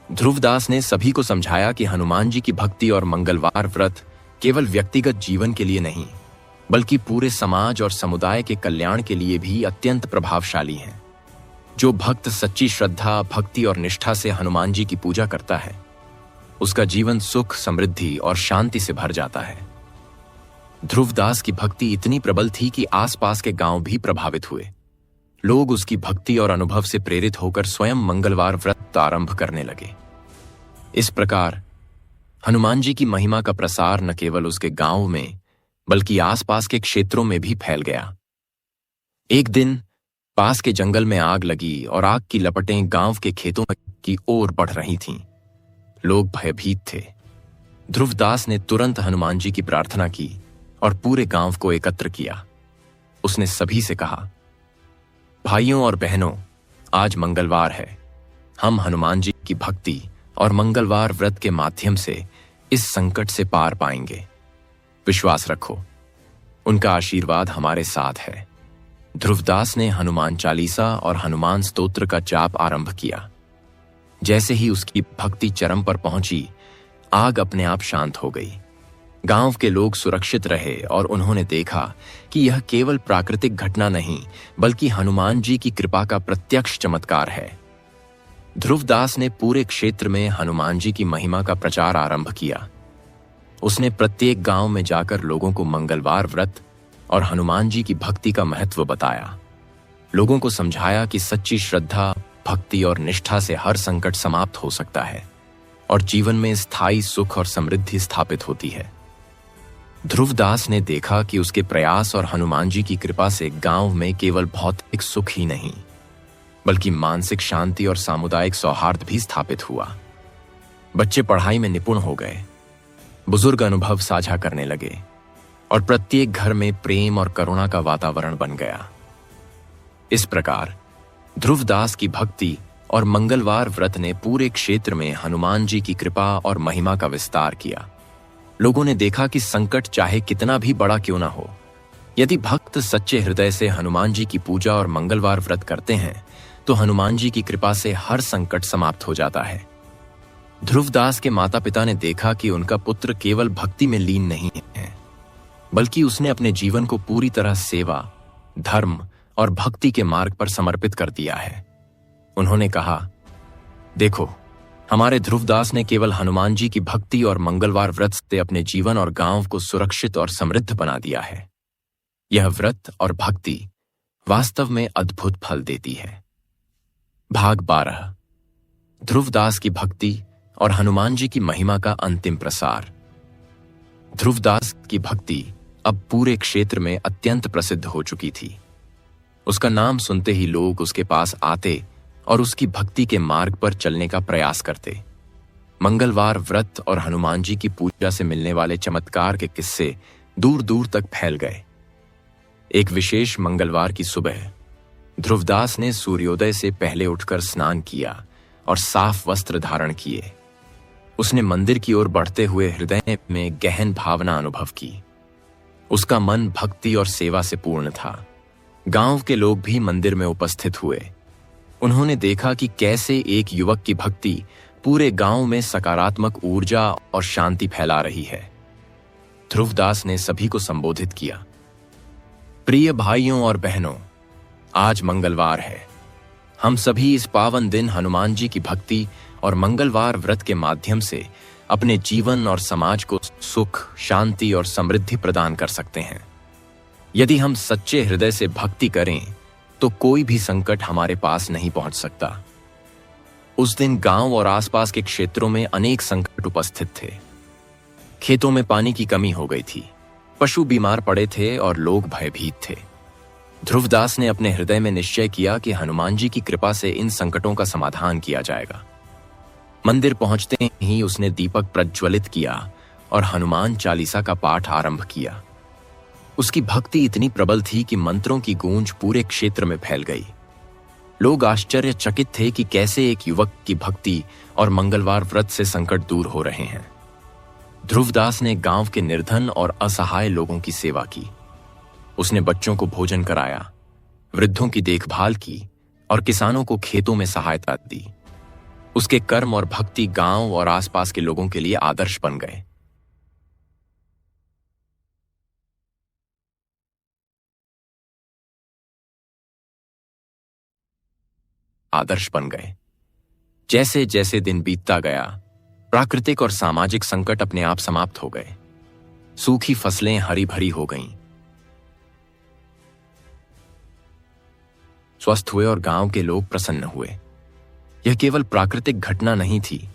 A: ध्रुवदास ने सभी को समझाया कि हनुमान जी की भक्ति और मंगलवार व्रत केवल व्यक्तिगत जीवन के लिए नहीं, बल्कि पूरे समाज और समुदाय के कल्याण के लिए भी अत्यंत प्रभावशाली हैं। जो भक्त सच्ची श्रद्धा, भक्ति और निष्ठा से हनुमान जी की पूजा करता है, उसका जीवन सुख, समृद्धि और शांति से भर जाता है। ध्रुवदास की भक्ति इतनी प्रबल थी कि आसपास के गांव भी प्रभावित हुए। लोग उसकी भक्ति और अनुभव से प्रेरित होकर स्वयं मंगलवार व्रत आरंभ करने लगे। इस प्रकार हनुमान जी की महिमा का प्रसार न केवल उसके गांव में, बल्कि आसपास के क्षेत्रों में भी फैल गया। एक दिन पास के जंगल में आग लगी और आग की लपटें गांव के खेतों की ओर बढ़ रही थीं। लोग भयभीत थे। ध्रुवदास ने तुरंत हनुमान जी की प्रार्थना की और पूरे गांव को एकत्र किया। उसने सभी से कहा, भाइयों और बहनों, आज मंगलवार है। हम हनुमान जी की भक्ति और मंगलवार व्रत के माध्यम से इस संकट से पार पाएंगे। विश्वास रखो, उनका आशीर्वाद हमारे साथ है। ध्रुवदास ने हनुमान चालीसा और हनुमान स्तोत्र का जाप आरंभ किया। जैसे ही उसकी भक्ति चरम पर पहुंची, आग अपने आप शांत हो गई। गांव के लोग सुरक्षित रहे और उन्होंने देखा कि यह केवल प्राकृतिक घटना नहीं, बल्कि हनुमान जी की कृपा का प्रत्यक्ष चमत्कार है। ध्रुवदास ने पूरे क्षेत्र में हनुमान जी की महिमा का प्रचार आरंभ किया। उसने प्रत्येक गांव में जाकर लोगों को मंगलवार व्रत और हनुमान जी की भक्ति का महत्व बताया। लोगों को समझाया कि सच्ची श्रद्धा, भक्ति और निष्ठा से हर संकट समाप्त हो सकता है और जीवन में स्थायी सुख और समृद्धि स्थापित होती है। ध्रुवदास ने देखा कि उसके प्रयास और हनुमान जी की कृपा से गांव में केवल भौतिक सुख ही नहीं, बल्कि मानसिक शांति और सामुदायिक सौहार्द भी स्थापित हुआ। बच्चे पढ़ाई में निपुण हो गए, बुजुर्ग अनुभव साझा करने लगे और प्रत्येक घर में प्रेम और करुणा का वातावरण बन गया। इस प्रकार ध्रुवदास की भक्ति और मंगलवार व्रत ने पूरे क्षेत्र में हनुमान जी की कृपा और महिमा का विस्तार किया। लोगों ने देखा कि संकट चाहे कितना भी बड़ा क्यों ना हो, यदि भक्त सच्चे हृदय से हनुमान जी की पूजा और मंगलवार व्रत करते हैं, तो हनुमान जी की कृपा से हर संकट समाप्त हो जाता है। ध्रुवदास के माता पिता ने देखा कि उनका पुत्र केवल भक्ति में लीन नहीं है, बल्कि उसने अपने जीवन को पूरी तरह सेवा, धर्म और भक्ति के मार्ग पर समर्पित कर दिया है। उन्होंने कहा, देखो, हमारे ध्रुवदास ने केवल हनुमान जी की भक्ति और मंगलवार व्रत से अपने जीवन और गांव को सुरक्षित और समृद्ध बना दिया है। यह व्रत और भक्ति वास्तव में अद्भुत फल देती है। भाग 12। ध्रुवदास की भक्ति और हनुमान जी की महिमा का अंतिम प्रसार। ध्रुवदास की भक्ति अब पूरे क्षेत्र में अत्यंत प्रसिद्ध हो चुकी थी। उसका नाम सुनते ही लोग उसके पास आते और उसकी भक्ति के मार्ग पर चलने का प्रयास करते। मंगलवार व्रत और हनुमान जी की पूजा से मिलने वाले चमत्कार के किस्से दूर दूर तक फैल गए। एक विशेष मंगलवार की सुबह ध्रुवदास ने सूर्योदय से पहले उठकर स्नान किया और साफ वस्त्र धारण किए। उसने मंदिर की ओर बढ़ते हुए हृदय में गहन भावना अनुभव की। उसका मन भक्ति और सेवा से पूर्ण था। गांव के लोग भी मंदिर में उपस्थित हुए। उन्होंने देखा कि कैसे एक युवक की भक्ति पूरे गांव में सकारात्मक ऊर्जा और शांति फैला रही है। ध्रुवदास ने सभी को संबोधित किया, प्रिय भाइयों और बहनों, आज मंगलवार है। हम सभी इस पावन दिन हनुमान जी की भक्ति और मंगलवार व्रत के माध्यम से अपने जीवन और समाज को सुख, शांति और समृद्धि प्रदान कर सकते हैं। यदि हम सच्चे हृदय से भक्ति करें, तो कोई भी संकट हमारे पास नहीं पहुंच सकता। उस दिन गांव और आसपास के क्षेत्रों में अनेक संकट उपस्थित थे। खेतों में पानी की कमी हो गई थी, पशु बीमार पड़े थे और लोग भयभीत थे। ध्रुवदास ने अपने हृदय में निश्चय किया कि हनुमान जी की कृपा से इन संकटों का समाधान किया जाएगा। मंदिर पहुंचते ही उसने दीपक प्रज्वलित किया और हनुमान चालीसा का पाठ आरंभ किया। उसकी भक्ति इतनी प्रबल थी कि मंत्रों की गूंज पूरे क्षेत्र में फैल गई। लोग आश्चर्यचकित थे कि कैसे एक युवक की भक्ति और मंगलवार व्रत से संकट दूर हो रहे हैं। ध्रुवदास ने गांव के निर्धन और असहाय लोगों की सेवा की। उसने बच्चों को भोजन कराया, वृद्धों की देखभाल की और किसानों को खेतों में सहायता दी। उसके कर्म और भक्ति गांव और आसपास के लोगों के लिए आदर्श बन गए। जैसे जैसे दिन बीतता गया, प्राकृतिक और सामाजिक संकट अपने आप समाप्त हो गए। सूखी फसलें हरी भरी हो गईं, स्वस्थ हुए और गांव के लोग प्रसन्न हुए। यह केवल प्राकृतिक घटना नहीं थी,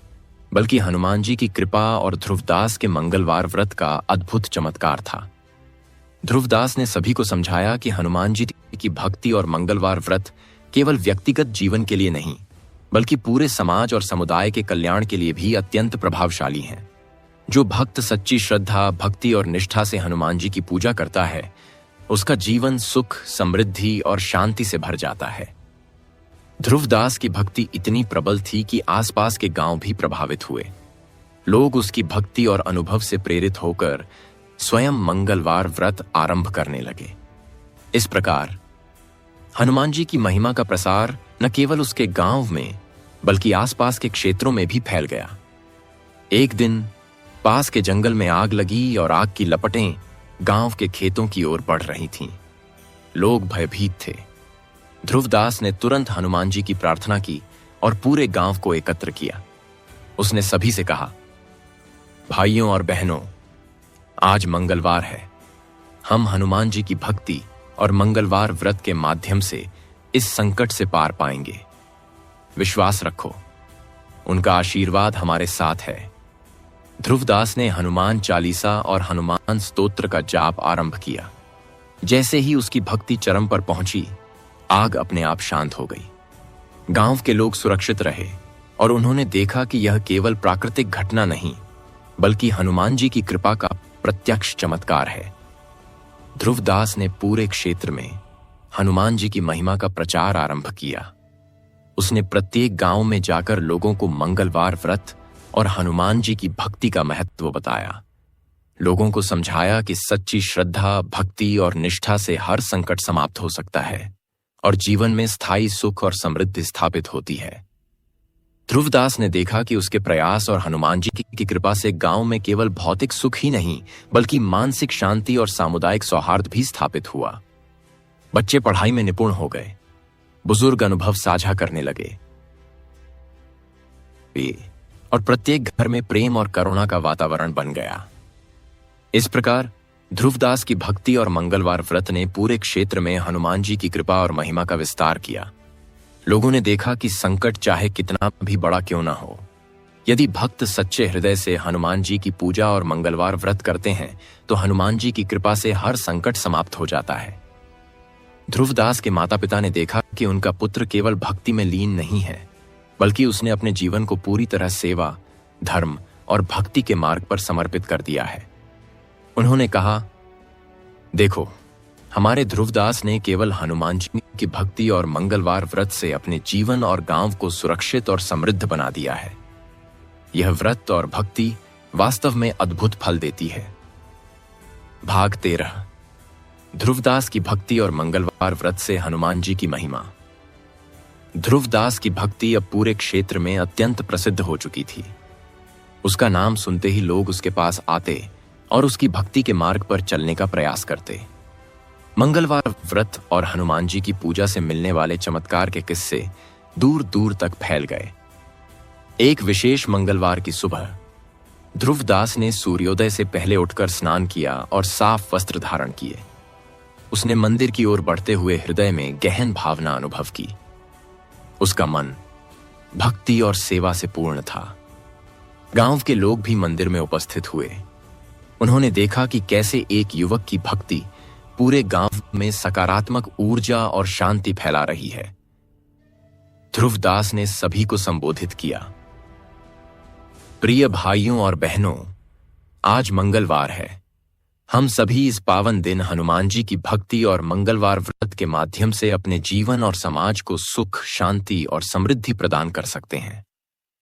A: बल्कि हनुमान जी की कृपा और ध्रुवदास के मंगलवार व्रत का अद्भुत चमत्कार था। ध्रुवदास ने सभी को समझाया कि हनुमान जी की भक्ति और मंगलवार व्रत केवल व्यक्तिगत जीवन के लिए नहीं, बल्कि पूरे समाज और समुदाय के कल्याण के लिए भी अत्यंत प्रभावशाली हैं। जो भक्त सच्ची श्रद्धा, भक्ति और निष्ठा से हनुमान जी की पूजा करता है, उसका जीवन सुख, समृद्धि और शांति से भर जाता है। ध्रुवदास की भक्ति इतनी प्रबल थी कि आसपास के गांव भी प्रभावित हुए। लोग उसकी भक्ति और अनुभव से प्रेरित होकर स्वयं मंगलवार व्रत आरंभ करने लगे। इस प्रकार हनुमान जी की महिमा का प्रसार न केवल उसके गांव में, बल्कि आसपास के क्षेत्रों में भी फैल गया। एक दिन पास के जंगल में आग लगी और आग की लपटें गांव के खेतों की ओर बढ़ रही थीं। लोग भयभीत थे। ध्रुवदास ने तुरंत हनुमान जी की प्रार्थना की और पूरे गांव को एकत्र किया। उसने सभी से कहा, भाइयों और बहनों, आज मंगलवार है। हम हनुमान जी की भक्ति और मंगलवार व्रत के माध्यम से इस संकट से पार पाएंगे। विश्वास रखो, उनका आशीर्वाद हमारे साथ है। ध्रुवदास ने हनुमान चालीसा और हनुमान स्तोत्र का जाप आरंभ किया। जैसे ही उसकी भक्ति चरम पर पहुंची, आग अपने आप शांत हो गई। गांव के लोग सुरक्षित रहे और उन्होंने देखा कि यह केवल प्राकृतिक घटना नहीं, बल्कि हनुमान जी की कृपा का प्रत्यक्ष चमत्कार है। ध्रुवदास ने पूरे क्षेत्र में हनुमान जी की महिमा का प्रचार आरंभ किया। उसने प्रत्येक गांव में जाकर लोगों को मंगलवार व्रत और हनुमान जी की भक्ति का महत्व बताया। लोगों को समझाया कि सच्ची श्रद्धा, भक्ति और निष्ठा से हर संकट समाप्त हो सकता है और जीवन में स्थायी सुख और समृद्धि स्थापित होती है। ध्रुवदास ने देखा कि उसके प्रयास और हनुमान जी की कृपा से गांव में केवल भौतिक सुख ही नहीं, बल्कि मानसिक शांति और सामुदायिक सौहार्द भी स्थापित हुआ। बच्चे पढ़ाई में निपुण हो गए, बुजुर्ग अनुभव साझा करने लगे और प्रत्येक घर में प्रेम और करुणा का वातावरण बन गया। इस प्रकार ध्रुवदास की भक्ति और मंगलवार व्रत ने पूरे क्षेत्र में हनुमान जी की कृपा और महिमा का विस्तार किया। लोगों ने देखा कि संकट चाहे कितना भी बड़ा क्यों ना हो, यदि भक्त सच्चे हृदय से हनुमान जी की पूजा और मंगलवार व्रत करते हैं, तो हनुमान जी की कृपा से हर संकट समाप्त हो जाता है। ध्रुवदास के माता पिता ने देखा कि उनका पुत्र केवल भक्ति में लीन नहीं है, बल्कि उसने अपने जीवन को पूरी तरह सेवा, धर्म और भक्ति के मार्ग पर समर्पित कर दिया है। उन्होंने कहा, देखो, हमारे ध्रुवदास ने केवल हनुमान जी की भक्ति और मंगलवार व्रत से अपने जीवन और गांव को सुरक्षित और समृद्ध बना दिया है। यह व्रत और भक्ति वास्तव में अद्भुत फल देती है। भाग 13। ध्रुवदास की भक्ति और मंगलवार व्रत से हनुमान जी की महिमा। ध्रुवदास की भक्ति अब पूरे क्षेत्र में अत्यंत प्रसिद्ध हो चुकी थी। उसका नाम सुनते ही लोग उसके पास आते और उसकी भक्ति के मार्ग पर चलने का प्रयास करते। मंगलवार व्रत और हनुमान जी की पूजा से मिलने वाले चमत्कार के किस्से दूर दूर तक फैल गए। एक विशेष मंगलवार की सुबह ध्रुवदास ने सूर्योदय से पहले उठकर स्नान किया और साफ वस्त्र धारण किए। उसने मंदिर की ओर बढ़ते हुए हृदय में गहन भावना अनुभव की। उसका मन भक्ति और सेवा से पूर्ण था। गांव के लोग भी मंदिर में उपस्थित हुए। उन्होंने देखा कि कैसे एक युवक की भक्ति पूरे गांव में सकारात्मक ऊर्जा और शांति फैला रही है। ध्रुवदास ने सभी को संबोधित किया, प्रिय भाइयों और बहनों, आज मंगलवार है। हम सभी इस पावन दिन हनुमान जी की भक्ति और मंगलवार व्रत के माध्यम से अपने जीवन और समाज को सुख, शांति और समृद्धि प्रदान कर सकते हैं।